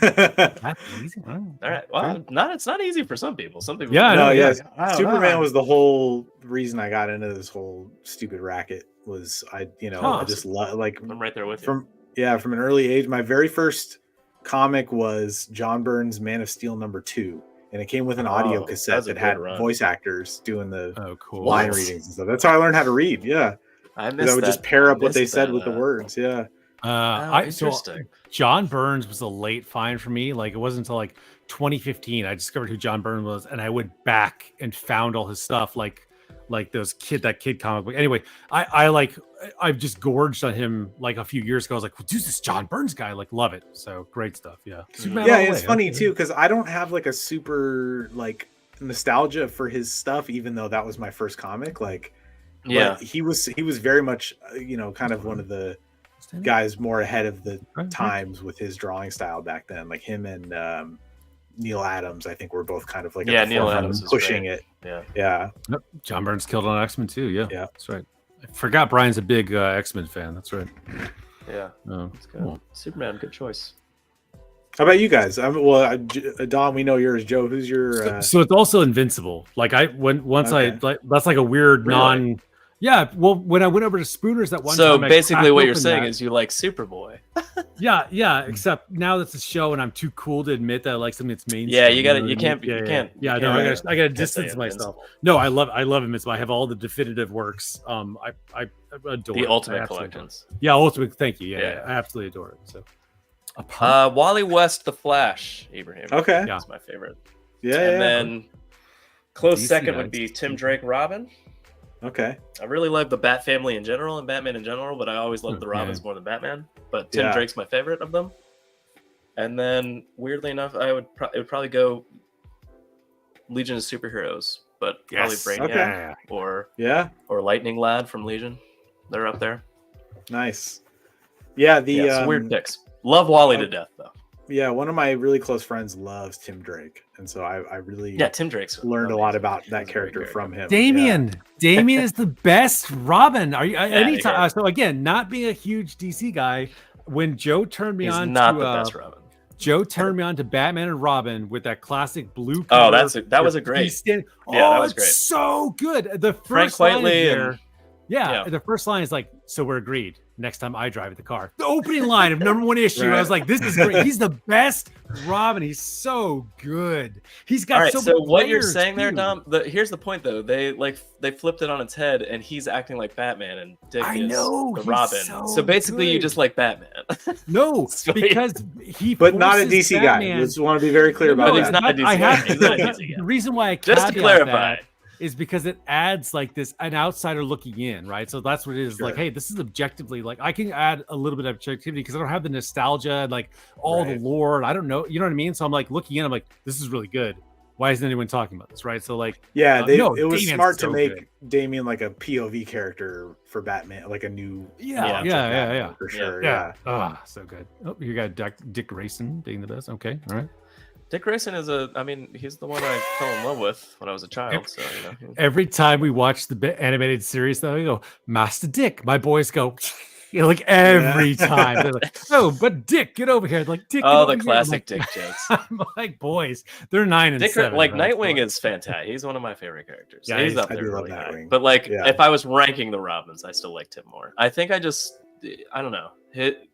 That's easy. Oh, All right. Well, it's not easy for some people. Some people. Yeah, I know, No, yeah. yes. Superman was the whole reason I got into this whole stupid racket. Was I just love I'm right there with you. from an early age. My very first comic was John Byrne's Man of Steel #2, and it came with an audio cassette that had voice actors doing the cool. line readings and stuff. That's how I learned how to read. Yeah, I would just pair up what they said with the words. Yeah. Interesting. John Burns was a late find for me. Like it wasn't until like 2015 I discovered who John Byrne was, and I went back and found all his stuff, like that kid comic book. Anyway, I've just gorged on him like a few years ago. I was like, well, dude, this John Burns guy, like, love it. So great stuff. Yeah. Superman all the It's way. funny too because I don't have like a super like nostalgia for his stuff, even though that was my first comic. Like, but he was very much kind of one of the guys more ahead of the times with his drawing style back then. Like him and Neil Adams, I think, were both kind of like Neil Adams pushing it. Yeah. Yep. John Burns killed on X-Men too. Yeah, that's right. I forgot Brian's a big X-Men fan. That's right. Yeah, that's good. Cool. Superman, good choice. How about you guys? Don, we know yours. Joe, who's your? So it's also Invincible. Like that's like a weird non. Yeah, well, when I went over to Spooner's that one time. So basically, what you're saying is you like Superboy. yeah. Except now that's a show, and I'm too cool to admit that I like something that's mainstream. Yeah, you can't. Yeah, no, I gotta distance myself. No, I love Invincible. I have all the definitive works. I adore the Ultimate collections. Yeah, Ultimate. Thank you. Yeah, I absolutely adore it. So, Wally West, The Flash, Ibrahim. Okay, that's my favorite. And then close second would be Tim Drake, Robin. Okay. I really love the Bat family in general and Batman in general, but I always loved the Robins more than Batman. But Tim Drake's my favorite of them. And then, weirdly enough, it would probably go Legion of Superheroes, but probably Brainiac or Lightning Lad from Legion. They're up there. Nice. Yeah, some weird picks. Love Wally to death, though. Yeah, one of my really close friends loves Tim Drake, and so I really Tim Drake's learned a lot about that character from him. Damien is the best Robin. Are you anytime? So again, not being a huge DC guy, when Joe turned me on, not the best Robin. Joe turned me on to Batman and Robin with that classic blue. That was a great. That was great. So good. The first Frank Whiteley the first line is like, so we're agreed. Next time I drive the car. The opening line of #1 issue. I was like, this is great. He's the best Robin. He's so good. He's got so what you're saying there, Dom, here's the point though. They flipped it on its head and he's acting like Batman and Dick is the Robin. So basically you just like Batman. No, because but not a DC Batman. guy. Just want to be very clear about that. He's not a DC guy. He's not a DC guy. The reason why I just to clarify is because it adds like this an outsider looking in, right? So that's what it is. Like, hey, this is objectively like I can add a little bit of objectivity because I don't have the nostalgia and like all the lore. And I don't know, you know what I mean? So I'm like looking in, I'm like, this is really good. Why isn't anyone talking about this, right? So like, it was smart to make Damien like a POV character for Batman, like a new yeah, for sure. So good. Oh, you got Dick Grayson being the best. Okay, all right. Dick Grayson he's the one I fell in love with when I was a child. So every time we watch the animated series, though, we go, Master Dick. My boys go, like every time. They're like, oh, but Dick, get over here. Like Dick. Oh, the classic Dick jokes. I'm like, boys, they're 9 and 7. Like Nightwing is fantastic. He's one of my favorite characters. Yeah, he's up there really high. But like, if I was ranking the Robins, I still like Tim more. I think I don't know.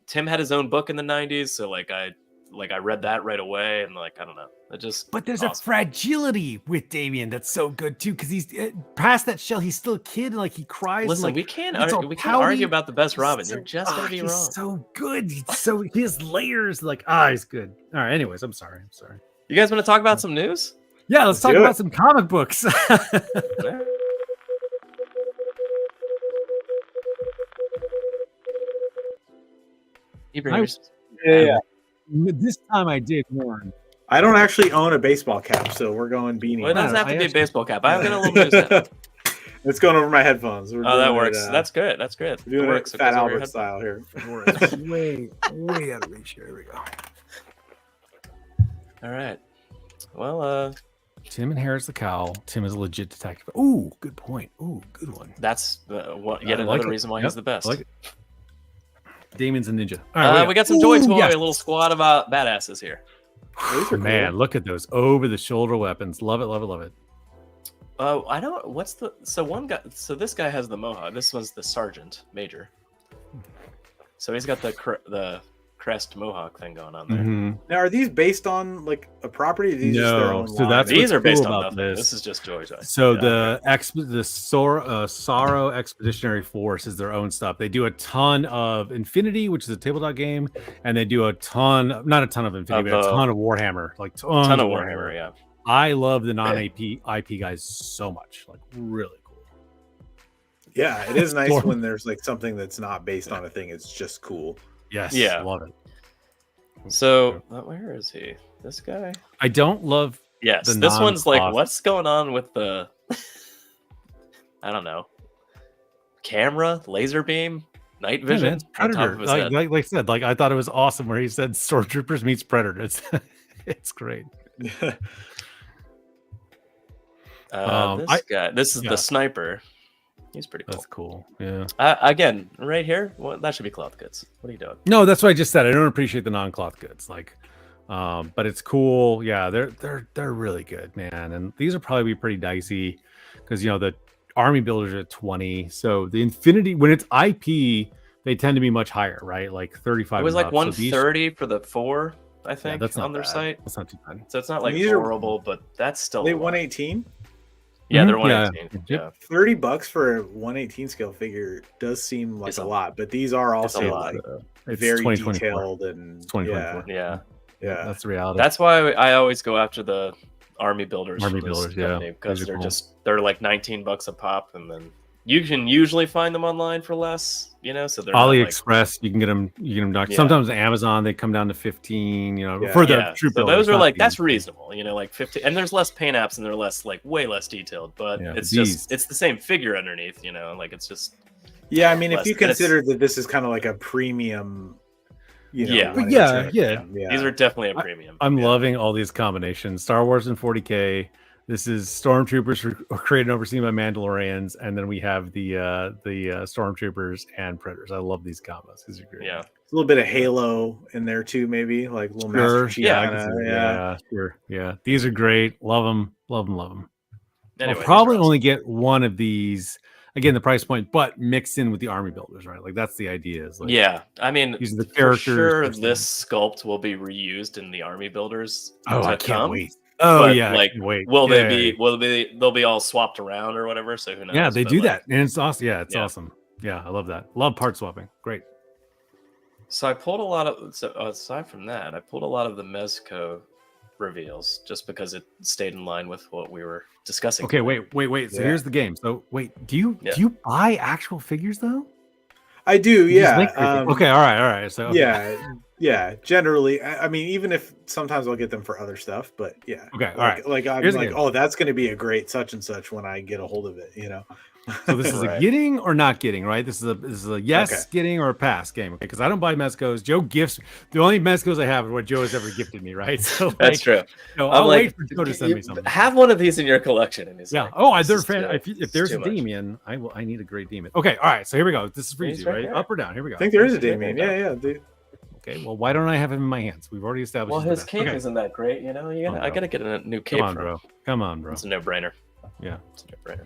Tim had his own book in the 90s, so I read that right away, and like I don't know, But there's a fragility with Damien that's so good too, because he's past that shell. He's still a kid, and like he cries. Listen, like, we can't argue about the best Robin. You're just gonna be wrong. He's so good. He has layers. Like he's good. All right. Anyways, I'm sorry. You guys want to talk about some news? Yeah, let's talk about some comic books. Ibrahim. Yeah. This time I did warn. I don't actually own a baseball cap, so we're going beanie. Well, it doesn't have to be a baseball cap. I've got a little news now. It's going over my headphones. That works. That's good. We're doing it Fat Albert style here. way out of reach here. Here we go. All right. Well, Tim inherits the cowl. Tim is a legit detective. Ooh, good point. Ooh, good one. that's yet I another like it. reason why Yep, he's the best. I like it. Damon's a ninja. All right, We got some Toy Toy, yes. a little squad of badasses here. Those are Man, cool. look at those over the shoulder weapons. Love it, love it, love it. I don't. What's the one guy? So this guy has the mohawk. This was the sergeant major. So he's got the crest mohawk thing going on there. Mhm. Now, are these based on like a property? Or are these just their No, own so line? that's These what's are based cool on about nothing. this. This is just Joy Toy. So Yeah. the Sorrow Expeditionary Force is their own stuff. They do a ton of Infinity, which is a tabletop game, and they do not a ton of Infinity, but a ton of Warhammer, like tons ton of of Warhammer. Yeah. I love the non-IP guys so much, like really cool. Yeah, it is nice Storm. when there's like something that's not based on a thing. It's just cool. Yes, Yeah. love it. So where is he? This guy? I don't love. Yes, the this one's like, non-cloth. what's going on with the? I don't know. Camera, laser beam, night Yeah, vision. man, it's on top Predator. of his Like head. I said, like I thought it was awesome where he said Stormtroopers meets Predator. It's great. This guy. This is yeah. the sniper. He's pretty cool. That's cool. Yeah. Again, right here, well, that should be cloth goods. What are you doing? No, that's what I just said. I don't appreciate the non-cloth goods, like, but it's cool. Yeah, they're really good, man. And these will probably be pretty dicey because the army builders are at 20. So the Infinity, when it's IP, they tend to be much higher, right? Like 35. It was and like up. So these- 130 for the 4, I think, that's not on their bad. site. That's not too bad. So it's not like These are- horrible, but that's still They a lot. 118. Yeah, they're Mhm, yeah. 118. Yeah. $30 for a 118 scale figure does seem like It's a a- lot, but these are it's a also lot. like It's very 2024. detailed and It's 2024. Yeah. yeah. That's the reality. That's why I always go after the army builders. Army from this builders, yeah. company, because Those are they're cool. they're like $19 a pop, and then you can usually find them online for less. So they're not like, AliExpress, you can get them. Yeah. Sometimes Amazon, they come down to 15. Yeah. For the yeah. troop So builders, those are not like the- that's reasonable. Like 50, and there's less paint apps, and they're less like way less detailed. But Yeah, it's these- just it's the same figure underneath. Like it's just Yeah, I mean, if Less- you and it's- consider that this is kind of like a premium, Yeah. 118, these are definitely a premium. I'm Yeah. loving all these combinations. Star Wars in 40K. This is Stormtroopers created and overseen by Mandalorians, and then we have the Stormtroopers and Predators. I love these combos. These are great. Yeah. a little bit of Halo in there too, maybe like a little Master Sure. Chief. Yeah, I can kinda, see that. yeah. Yeah, sure. Yeah, these are great. Love them. Love them. Love them. Anyway, I'll these probably are awesome. only get one of these. Again, the price point, but mixed in with the army builders, right? Like that's the idea. Is like, Yeah, I mean, these are the for characters. sure, versus- this sculpt will be reused in the army builders. Oh, to I can't come. wait. Oh But, yeah, I like, can't wait. Will Yeah, they yeah, be? Will they'll be all swapped around or whatever? So who knows? Yeah, they But, do like, that, and it's awesome. Yeah, it's Yeah. awesome. Yeah, I love that. Love part swapping. Great. So I pulled a lot of. So aside from that, I pulled a lot of the Mezco reveals just because it stayed in line with what we were discussing. Okay, tonight. wait. So Yeah. here's the game. So wait, do you Yeah. buy actual figures though? I do, You just yeah. link everything. Okay, all right. So okay. Yeah. Generally, I mean, even if sometimes I'll get them for other stuff, but yeah. Okay, all like, right. Like I'm Here's the like, game. oh, that's going to be a great such and such when I get a hold of it. So this is a Right. getting or not getting, right? This is a yes Okay. getting or a pass game, okay? Because I don't buy Mezcos. Joe gifts the only Mezcos I have are what Joe has ever gifted me, right? So That's true. No, I'm I'll like, wait for Joe to send me something. Have one of these in your collection, and he's Yeah. like, Oh, "This they're is fan. too- If this there's is a too much." Damien, I need a great Damien. Okay, all right. So here we go. This is for He's easy, right right? here. Up or down? Here we go. I think there is a He's right Damien. there. Yeah, dude. Okay. Well, why don't I have him in my hands? We've already established. Well, he's the his best. cape Okay. isn't that great, you know. Oh, I no. gotta get a new cape. Come on, from bro. him. Come on, bro. It's a no-brainer. Yeah. It's a no-brainer.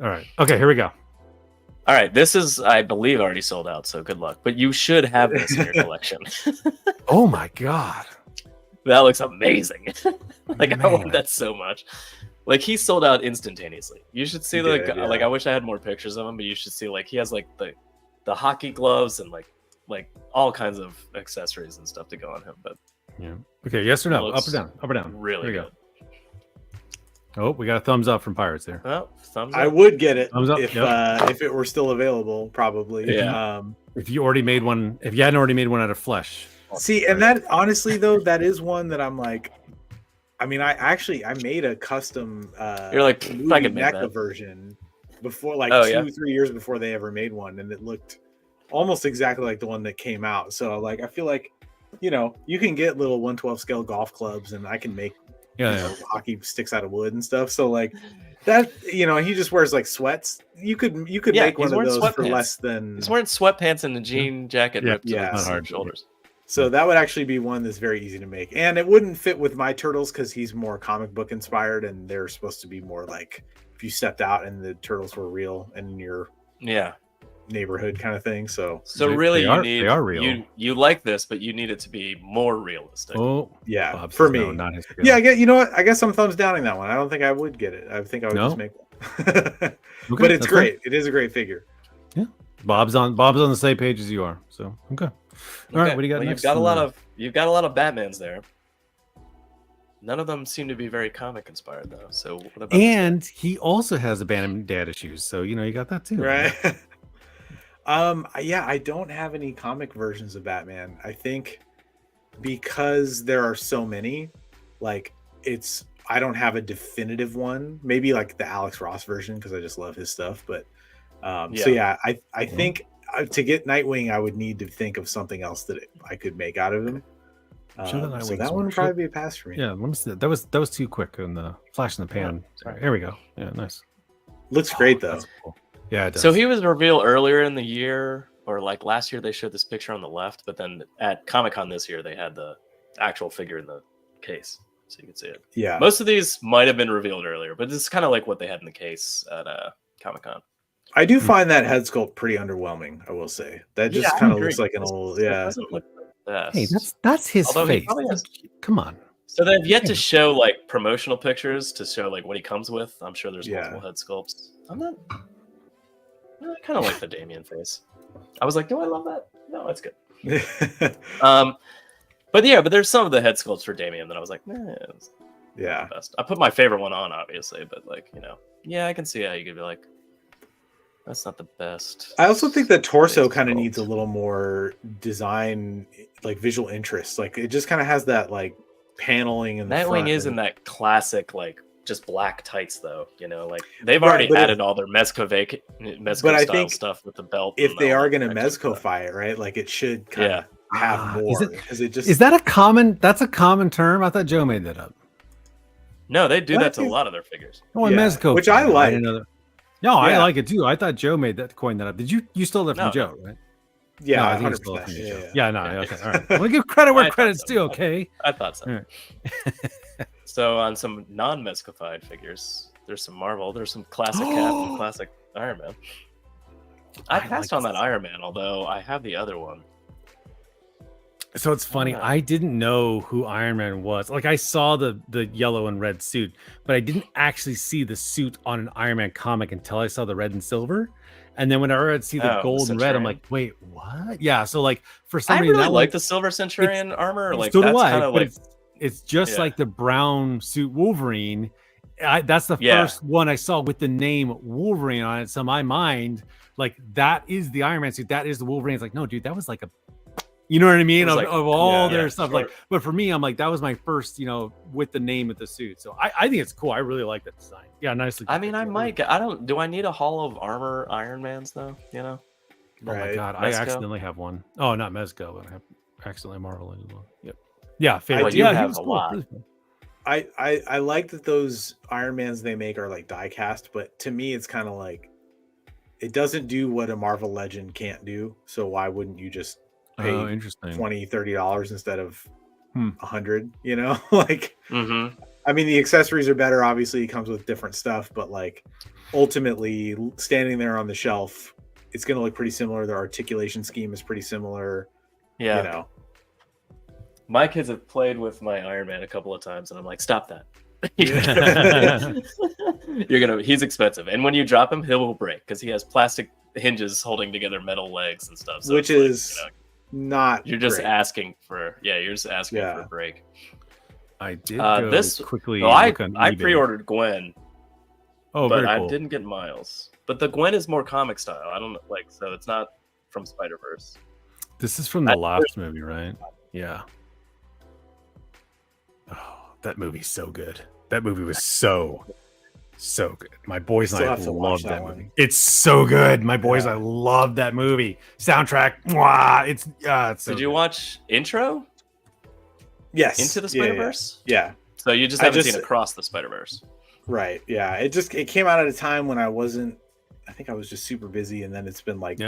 All right. Okay. Here we go. All right, this is, I believe, already sold out. So good luck. But you should have this in your collection. Oh my God. That looks amazing. Like I Man. want that so much. Like he sold out instantaneously. You should see He like did, yeah. like I wish I had more pictures of him, but you should see like he has like the hockey gloves and like all kinds of accessories and stuff to go on him. But Yeah. Okay. Yes or no? Looks Up or down? Up or down? really Here we good. go. Oh, we got a thumbs up from Pirates there. Well, thumbs up. I would get it Thumbs up, if it were still available, probably. Yeah. If you already made one, if you hadn't already made one out of flesh. See, and that honestly though, that is one that I'm like. I mean, I made a custom You're like, I movie could make NECA that. version before, like Oh, 2-3 yeah? years before they ever made one, and it looked almost exactly like the one that came out. So like, I feel like, you can get little 1/12 scale golf clubs, and I can make Yeah, hockey sticks out of wood and stuff. So like that, he just wears like sweats. You could make one of those for less than. He's wearing sweatpants and a jean jacket ripped to his shoulders. So that would actually be one that's very easy to make, and it wouldn't fit with my turtles because he's more comic book inspired, and they're supposed to be more like if you stepped out and the turtles were real and in your neighborhood kind of thing. So really, they are real. You like this, but you need it to be more realistic. Oh yeah, Bob for me, no, not his yeah. You know what? I guess I'm thumbs downing that one. I don't think I would get it. I think I would just make one. Okay, but it's great. It is a great figure. Yeah, Bob's on the same page as you are. So okay. All right, what do you got next? You've got a lot of Batmans there. None of them seem to be very comic inspired though. So what about he also has abandoned dad issues. So you got that too, right? Yeah, I don't have any comic versions of Batman. I think because there are so many, like I don't have a definitive one. Maybe like the Alex Ross version because I just love his stuff. But so yeah, I think to get Nightwing, I would need to think of something else that I could make out of him. So that one would probably be a pass for me. Yeah, let me see. That was too quick in the flash in the pan. Here we go. Yeah, nice. Looks great though. Cool. Yeah, it does. So he was revealed earlier in the year, or like last year they showed this picture on the left, but then at Comic-Con this year they had the actual figure in the case, so you can see it. Yeah. Most of these might have been revealed earlier, but this is kind of like what they had in the case at Comic-Con. I do find that head sculpt pretty underwhelming, I will say. That just kind of looks like an old It doesn't look the best. Hey, that's his face. Come on. So they've yet to show like promotional pictures to show like what he comes with. I'm sure there's multiple head sculpts. I kind of like the Damian face. I was like, do I love that? No, that's good. But there's some of the head sculpts for Damian that I was like, yeah. Best. I put my favorite one on, obviously, but like, I can see how you could be like, that's not the best. I also think the torso kind of needs a little more design, like visual interest. Like it just kind of has that like paneling in the front. Nightwing is in that classic like just black tights though, like they've already added all their Mezco style stuff with the belt. If they are going to Mezco-fy it, right? Like it should kind of have more. Is that that's a common term? I thought Joe made that up. No, they do that to a lot of their figures. Mezco, which I like. I like it too. I thought Joe coined that up. Did you stole that from Joe, right? Yeah, no, 100%. Yeah, no, okay, all right. We'll give credit where credit's due, okay? I thought so. Right. So on some non-Mezco-fied figures, there's some Marvel, there's some classic Cap and classic Iron Man. I passed on that Iron Man, although I have the other one. So it's funny. I didn't know who Iron Man was. Like I saw the yellow and red suit, but I didn't actually see the suit on an Iron Man comic until I saw the red and silver. And then when I see the gold and red, I'm like, wait, what? Yeah. So like for some reason, I really like the Silver Centurion armor. Like so that's kind of like it's just like the brown suit Wolverine. That's the first one I saw with the name Wolverine on it. So in my mind, like that is the Iron Man suit. That is the Wolverine. It's like, no, dude, that was like a. You know what I mean? Of all their stuff. Sure. Like, but for me, I'm like, that was my first, with the name of the suit. So I think it's cool. I really like that design. Yeah, nicely. I mean, I might get, do I need a Hall of Armor Iron Mans though? Oh my God. Mezco? I accidentally have one. Oh, not Mezco, but I have accidentally Marvel as well. Yep. Yeah. Favorite. You have a lot. I like that those Iron Mans they make are like die cast, but to me, it's kind of like, it doesn't do what a Marvel Legend can't do. So why wouldn't you just pay $20-$30 instead of $100, like I mean the accessories are better, obviously it comes with different stuff, but like ultimately standing there on the shelf it's going to look pretty similar. Their articulation scheme is pretty similar. My kids have played with my Iron Man a couple of times and I'm like, stop that. He's expensive, and when you drop him he will break because he has plastic hinges holding together metal legs and stuff, so which is not you're just asking for a break. I did go quickly. I pre-ordered Gwen. Oh, but very cool. I didn't get Miles. But the Gwen is more comic style. I don't so it's not from Spider-Verse. This is from the last movie, right? Yeah. Oh, that movie's so good. That movie was so good. My boys and I love that movie. It's so good. My boys, I love that movie. Soundtrack, mwah, it's so Did you watch Intro? Yes. Into the Spider-Verse? Yeah. So you just haven't seen Across the Spider-Verse. Right. Yeah. It came out at a time when I think I was just super busy, and then it's been like,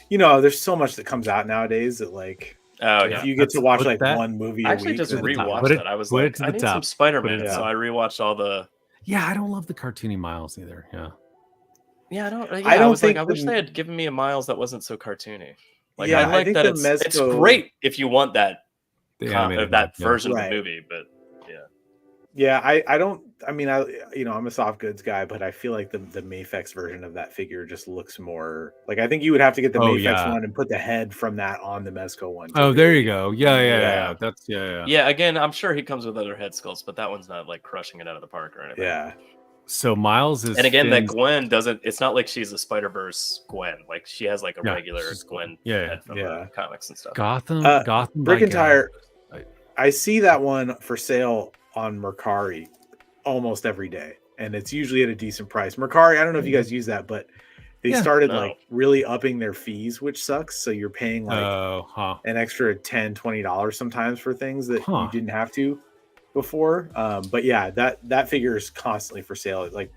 there's so much that comes out nowadays that like, if you get to watch like one movie a week, I actually just rewatched that. I was like, I need some Spider-Man, so I rewatched all the. Yeah, I don't love the cartoony Miles either. Yeah. Yeah, I don't think I wish they had given me a Miles that wasn't so cartoony. Like I like that it's great if you want that version of the movie, but yeah, I don't. I mean, I'm a soft goods guy, but I feel like the Mafex version of that figure just looks more like. I think you would have to get the Mafex one and put the head from that on the Mezco one. Oh, there you go. Yeah. That's Yeah, again, I'm sure he comes with other head sculpts, but that one's not like crushing it out of the park or anything. Yeah. So Miles is, and again, that Gwen doesn't. It's not like she's a Spider-Verse Gwen. Like she has like a regular Gwen head from comics and stuff. Gotham Brick and Tire. I see that one for sale on Mercari almost every day, and it's usually at a decent price. Mercari, I don't know if you guys use that, but they started like really upping their fees, which sucks. So you're paying like an extra $10-$20 sometimes for things that you didn't have to before. But yeah, that figure is constantly for sale. Like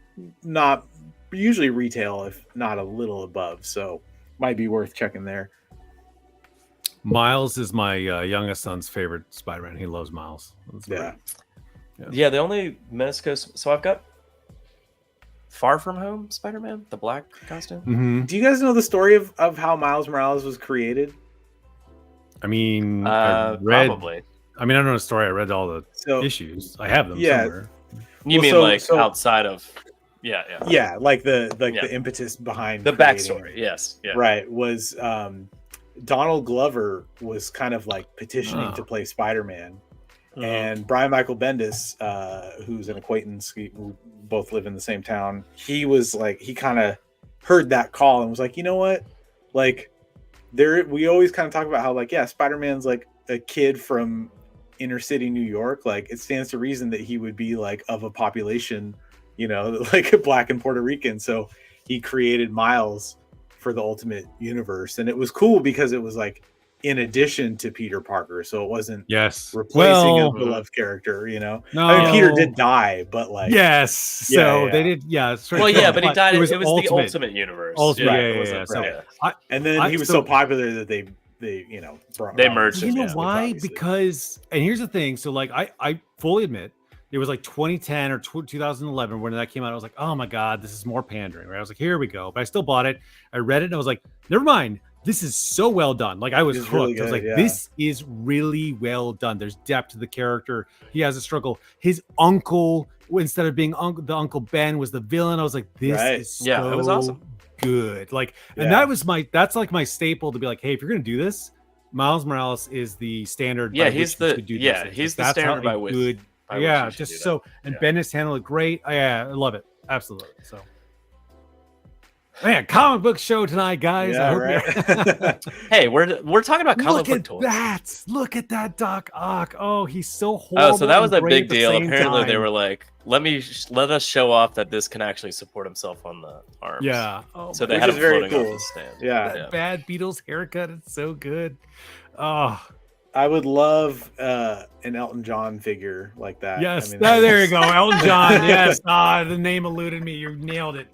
not usually retail, if not a little above. So might be worth checking there. Miles is my youngest son's favorite Spider-Man. He loves Miles. Yeah, the only Mezco. So I've got Far From Home Spider-Man, the black costume. Mm-hmm. Do you guys know the story of how Miles Morales was created? I mean, I read. Probably. I mean, I don't know the story. I read all the issues. I have them somewhere. You mean outside of? Yeah, like the impetus behind the backstory. Yes, right. Was Donald Glover was kind of like petitioning to play Spider-Man. And Brian Michael Bendis, who's an acquaintance, who both live in the same town, he was like, he kind of heard that call and was like, you know what? Like, we always kind of talk about how, like, Spider-Man's like a kid from inner city New York. Like, it stands to reason that he would be like of a population, like Black and Puerto Rican. So he created Miles for the Ultimate Universe, and it was cool because it was like in addition to Peter Parker, so it wasn't replacing a beloved character. No, I mean, Peter did die, but like they did but he died. It was the Ultimate Universe. And then he was so popular that they merged. You know why? Because, and here's the thing. So like I fully admit it was like 2010 or 2011 when that came out. I was like, oh my god, this is more pandering. Right? I was like, here we go. But I still bought it. I read it and I was like, never mind. This is so well done. Like I was hooked. Really good, I was like, this is really well done. There's depth to the character. He has a struggle. His uncle, instead of being the Uncle Ben, was the villain. I was like, this is so it was awesome. Good. Like, and that's like my staple to be like, hey, if you're gonna do this, Miles Morales is the standard. He's the standard by which. Good. Just so. And Bendis handled it great. I love it. Absolutely. So. Man, comic book show tonight, guys. Hey, we're talking about comic book toys. Look at that Doc Ock. Oh, he's so horrible. Oh, so that was a big deal. Apparently, they were like, let us show off that this can actually support himself on the arms. Yeah. So they had him floating off the stand. That bad Beatles haircut. It's so good. Oh. I would love an Elton John figure like that. Yes. I mean, there you go. Elton John. Yes. The name eluded me. You nailed it.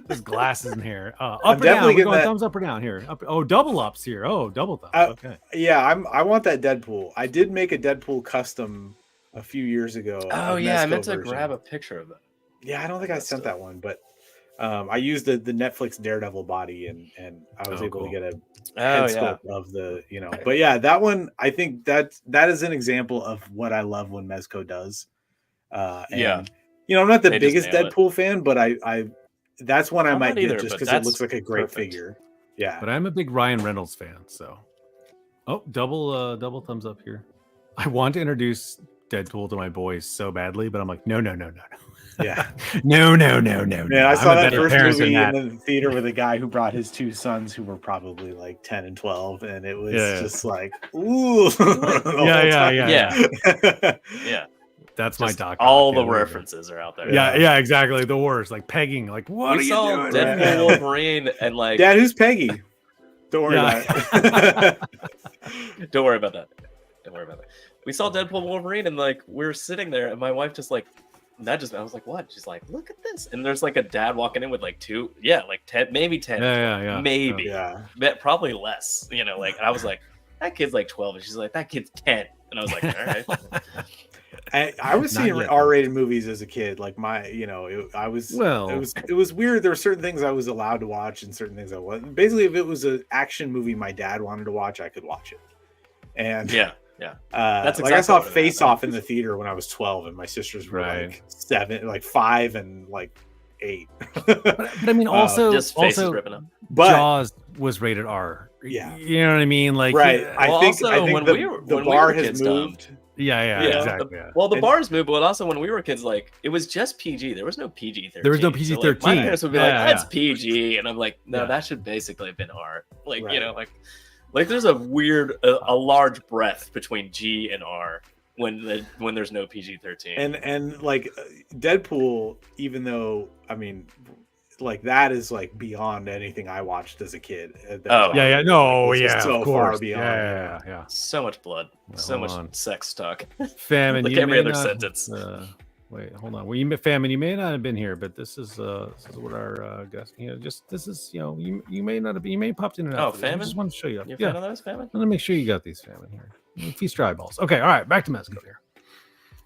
There's glasses in here. Up or down? We're going thumbs up or down here? Up. Oh, double ups here. Oh, double thumbs. Okay. Yeah, I want that Deadpool. I did make a Deadpool custom a few years ago. Oh yeah, I meant to grab a picture of that. Yeah, I don't think I sent that one, but I used the Netflix Daredevil body, and I was able to get a head sculpt of the But yeah, that one, I think that is an example of what I love when Mezco does. I'm not the biggest Deadpool fan, but I that's one I might get just because it looks like a great figure. Yeah. But I'm a big Ryan Reynolds fan, so. Oh, double thumbs up here. I want to introduce Deadpool to my boys so badly, but I'm like, no. Yeah. No. Man, I saw that first movie in the theater with a guy who brought his two sons who were probably like 10 and 12, and it was just like, ooh. Yeah. That's just my Doc. All the references are out there. Yeah, exactly. The worst, like pegging. Like, what are you doing? Deadpool, Wolverine, and like, Dad, who's Peggy? Don't worry about it. Don't worry about that. Don't worry about that. We saw Deadpool Wolverine, and like we were sitting there, and my wife just like nudges me. I was like, "What?" She's like, "Look at this!" And there's like a dad walking in with like 10, maybe 10, Yeah. maybe, Yeah. but probably less. You know, like I was like, "That kid's like 12," and she's like, "That kid's 10," and I was like, "All right." I was Not seeing yet, R-rated movies as a kid. Like it was weird. There were certain things I was allowed to watch and certain things I wasn't. Basically, if it was an action movie my dad wanted to watch, I could watch it. And Yeah. that's That's like I saw exactly what it Face Off in the theater when I was 12, and my sisters were like 5 and like 8. But I mean, also just faces ripping up. But Jaws was rated R. Yeah. You know what I mean? Like, right. I think when the, we were- the when we bar were has kids, moved. Yeah, exactly. Well, the And- bars moved, but also when we were kids, like it was just PG. There was no PG-13. There was no So, PG-13. like, my parents would be like, Yeah, "That's yeah. PG," and I'm like, "No, Yeah. that should basically have been R." Like Right. you know, like there's a weird, a large breadth between G and R when there's no PG-13. And like Deadpool, even though I mean, like that is like beyond anything I watched as a kid. No, Like, it's yeah, so of far course. beyond. Yeah. so much blood, so hold much on. sex talk. Famine. Like you every may other not- sentence. Wait, hold on. Well, Famine, you may not have been here, but this is what our guest. This is you may not have. You may have popped in and out. Oh, for this. I Famine? just want to show you. You a Yeah. fan of those, Famine? Let me make sure you got these, Famine, here. Feast your eyeballs. Okay, all right, back to Mezco here.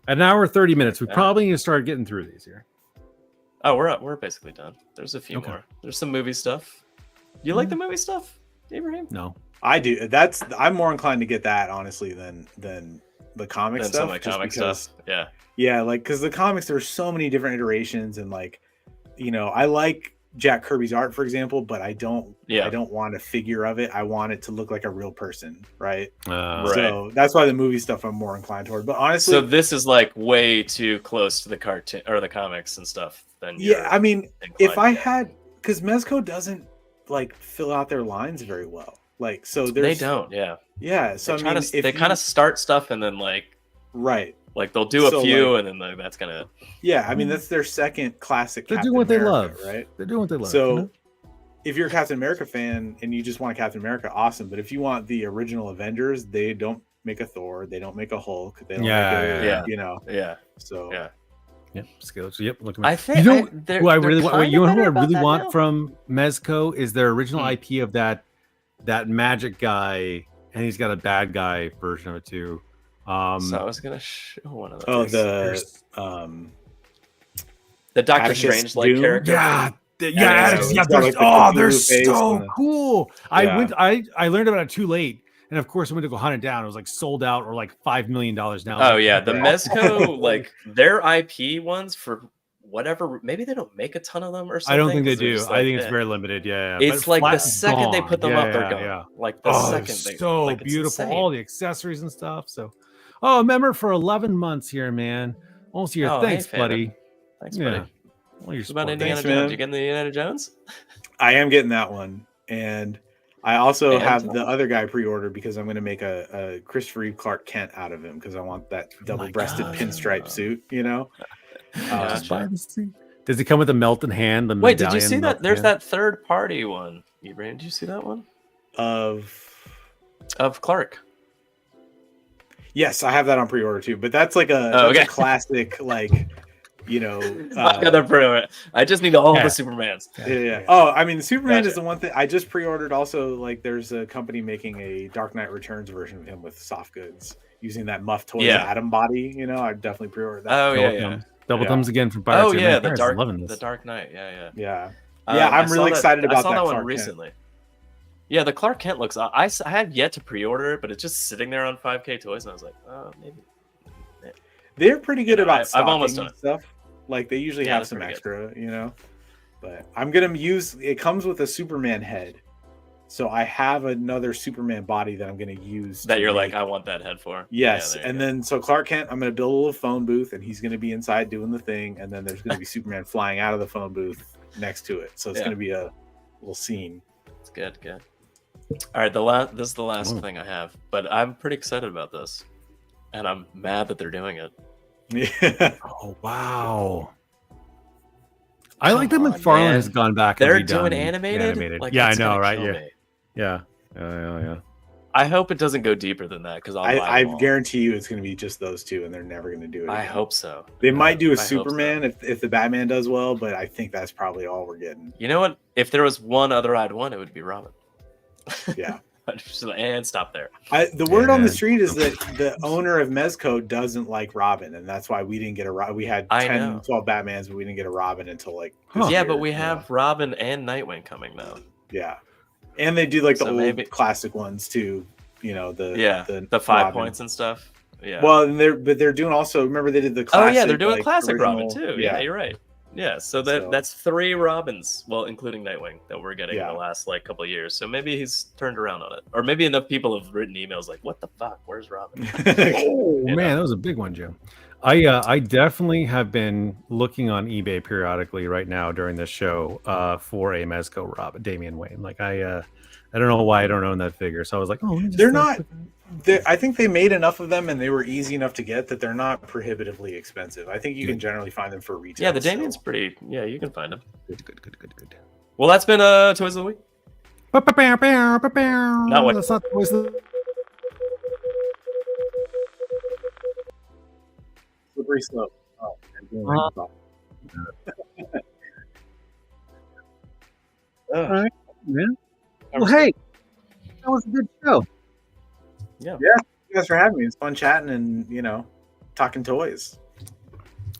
At an hour 30 minutes, we probably need to start getting through these here. Oh, we're basically done. There's a few Okay. more. There's some movie stuff. You like the movie stuff, Ibrahim? No. I do. I'm more inclined to get that honestly than the comic Then stuff. some of the just comic because- stuff. Yeah. Yeah, like because the comics there's so many different iterations and like, I like Jack Kirby's art, for example, but I don't want a figure of it. I want it to look like a real person, right? Right. So that's why the movie stuff I'm more inclined toward. But honestly, So this is like way too close to the cartoon or the comics and stuff. Then yeah, I mean, if inclined I to get. had, because Mezco doesn't like fill out their lines very well. Like, so They there's don't. Yeah. Yeah, so They I mean, they kind of start stuff and then right. like they'll do a So, few like- and then that's gonna. Yeah, I mean that's their second classic. They're Captain doing what they America, love. right? They're doing what they love. So, if you're a Captain America fan and you just want a Captain America, awesome. But if you want the original Avengers, they don't make a Thor, they don't make a Hulk, they don't make yeah. Yeah. So Yeah. Yep, skills. Yep, look at I me. think who I they're really want? kinda You know who I better about really that want now. from Mezco is their original Hmm. IP of that magic guy, and he's got a bad guy version of it too. So I was gonna show one of oh those. there's- the Doctor Atticus Strange like Doom? character. yeah, yeah, Atticus, he's yeah, got, they're, like, the oh, they're Cthulhu face so and the- cool. Yeah. I learned about it too late, and of course I went to go hunt it down. It was like sold out or like $5 million now. Oh yeah, the Yeah. Mezco like their IP ones for whatever. Maybe they don't make a ton of them or something. I don't think they 'cause they're do. just I think it's eh. very limited. Yeah, It's but like the flat second they gone. put them Yeah, up, they're yeah, gone. yeah. Like the Oh, second they so like, it's beautiful, insane. all the accessories and stuff. So, oh, remember for 11 months here, man. Almost a year. Oh, hey, Thanks, Famine. buddy. Thanks, Yeah. buddy. Well, you're What about spoiled. Indiana Thanks, Jones? man. You getting the Indiana Jones? I am getting that one, and I also And- have the other guy pre-ordered because I'm going to make a Christopher Reeve Clark Kent out of him because I want that double-breasted God. pinstripe suit. Just buy the suit. Does it come with a melted hand? The Wait, did you medallion see that? melted There's hand? that third party one. Ibrahim, did you see that one of Clark? Yes, I have that on pre-order too. But that's like Oh, that's okay. a classic, like I got the pre-order. I just need all Yeah. the Supermans. yeah. Oh, I mean, Superman Gotcha. is the one thing I just pre-ordered. Also, like, there's a company making a Dark Knight Returns version of him with soft goods using that Muff Toys Yeah. Atom body. I definitely pre-ordered that. Oh Double yeah, thumbs. Double Yeah. thumbs again from Pirates. Oh of yeah, the Vampires. dark, Loving the this. Dark Knight. Yeah. Yeah, I I'm saw really that- excited about I saw that one Clark Kent. recently. Yeah, the Clark Kent looks. I had yet to pre-order it, but it's just sitting there on 5K Toys, and I was like, oh, maybe. They're pretty good You know, about I've almost stocking done it. stuff. Like they usually Yeah, have that's some pretty extra, But I'm gonna use. It comes with a Superman head, so I have another Superman body that I'm gonna use. That to you're make- like, I want that head for. Yes, Yeah, there you and go. then so Clark Kent, I'm gonna build a little phone booth, and he's gonna be inside doing the thing, and then there's gonna be Superman flying out of the phone booth next to it. So it's Yeah. gonna be a little scene. It's good. All right, this is the last Ooh. thing I have, but I'm pretty excited about this, and I'm mad that they're doing it. Yeah. Oh wow! I like that Come on, McFarlane man. has gone back. They're and redone doing the animated. Like, yeah, I that's know, gonna right? kill Yeah. me. Yeah. I hope it doesn't go deeper than that because I'll buy I them all. guarantee you it's going to be just those two, and they're never going to do it. I again. hope so. They might do a I hope so. Superman if the Batman does well, but I think that's probably all we're getting. You know what? If there was one other I'd want, it would be Robin. Yeah. And stop there. The word on the Yeah. street is that the owner of Mezco doesn't like Robin, and that's why we didn't get we had I 10, know. 12 Batmans, but we didn't get a Robin until like Huh. this Yeah, year, but we you know? have Robin and Nightwing coming now. Yeah. And they do like the So old maybe- classic ones too, you know, the 5 Robin. points and stuff. Yeah. Well, and they're doing also, remember they did the classic. Oh yeah, they're doing like, classic Robin original- too. Yeah, you're right. Yeah, so that's 3 Robins, well, including Nightwing, that we're getting in the last like couple of years. So maybe he's turned around on it, or maybe enough people have written emails like, "What the fuck? Where's Robin?" Oh You man, know? that was a big one, Jim. I definitely have been looking on eBay periodically right now during this show for a Mezco Robin Damian Wayne. Like I don't know why I don't own that figure, so I was like, oh, let me just They're not. I think they made enough of them, and they were easy enough to get that they're not prohibitively expensive. I think you can generally find them for retail. Yeah, the Damian's still. pretty. Yeah, you can find him. Good. Well, that's been Toys of the Week. Not what- That's not the voice of the- Slippery slope. Oh, All right, man. Well, hey, that was a good show. Yeah. Thank you guys for having me. It's fun chatting and talking toys.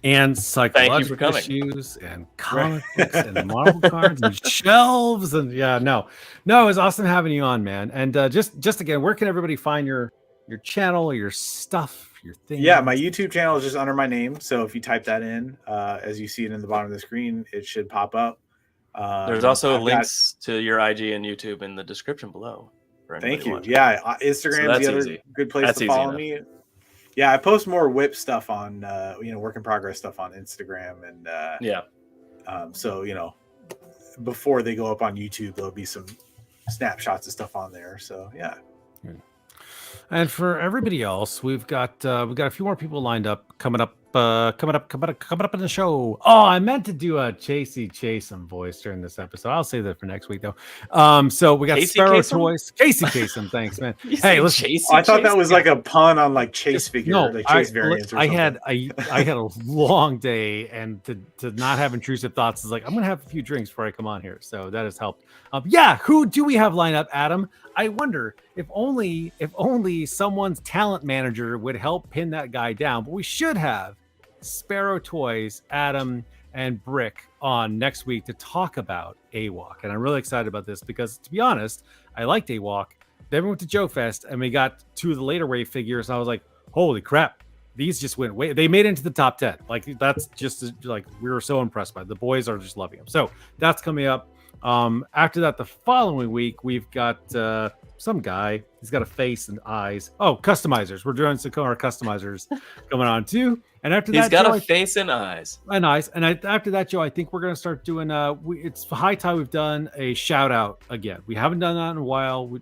And psychological coming. issues and comic books and Marvel cards and shelves and no, it was awesome having you on, man. And just again, where can everybody find your channel, your stuff, your thing? Yeah, my YouTube channel is just under my name. So if you type that in, as you see it in the bottom of the screen, it should pop up. There's also I've got- links to your IG and YouTube in the description below. for anybody Thank you. watching. Yeah, Instagram's that's the other easy. good place That's to easy follow enough. me. Yeah, I post more whip stuff on work in progress stuff on Instagram, and Yeah. so before they go up on YouTube, there'll be some snapshots of stuff on there. So yeah. And for everybody else, we've got a few more people lined up coming up in the show. Oh, I meant to do a Chasey Chasem voice during this episode. I'll save that for next week though. So we got Casey Sparrow Kasem? Toys. Casey Chasem, thanks, man. You Hey, say listen, Chasey I thought that Chase? was like a pun on like Chase figure, no, like Chase variants. Or I something. had a long day, and to not have intrusive thoughts is like I'm gonna have a few drinks before I come on here, so that has helped. Who do we have lined up, Adam? I wonder if only someone's talent manager would help pin that guy down. But we should have Sparrow Toys, Adam, and Brick on next week to talk about AWOC, and I'm really excited about this because, to be honest, I liked AWOC. Then we went to Joe Fest and we got 2 of the later wave figures. And I was like, holy crap, these just went way. They made it into the top 10. Like that's just like we were so impressed by it. The boys are just loving them. So that's coming up. After that, the following week, we've got some guy. He's got a face and eyes. Oh, customizers. We're doing some our customizers coming on too. And after He's that, got Joe, a face and eyes. and eyes. And after that, Joe, I think we're gonna start doing. It's high time we've done a shout out again. We haven't done that in a while.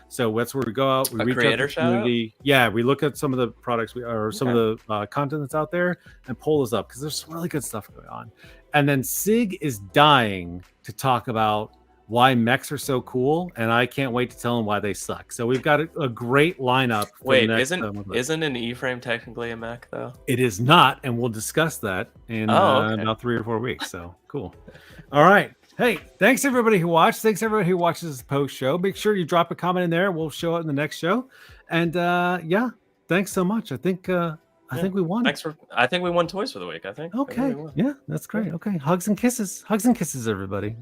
So that's where we go out. We A reach out creator to the shout out? community. Yeah, we look at some of the products some of the content that's out there and pull us up because there's some really good stuff going on. And then Sig is dying to talk about why mechs are so cool, and I can't wait to tell him why they suck. So we've got a great lineup. For Wait, the next, isn't an E-frame technically a mech though? it is not, and we'll discuss that in Okay. about 3 or 4 weeks. So cool. All right. Hey, thanks everybody who watched. Thanks everybody who watches the post show. Make sure you drop a comment in there. We'll show it in the next show. And thanks so much. I think we won. I think we won toys for the week. I think. Okay. Yeah, that's great. Okay. Hugs and kisses. Hugs and kisses, everybody.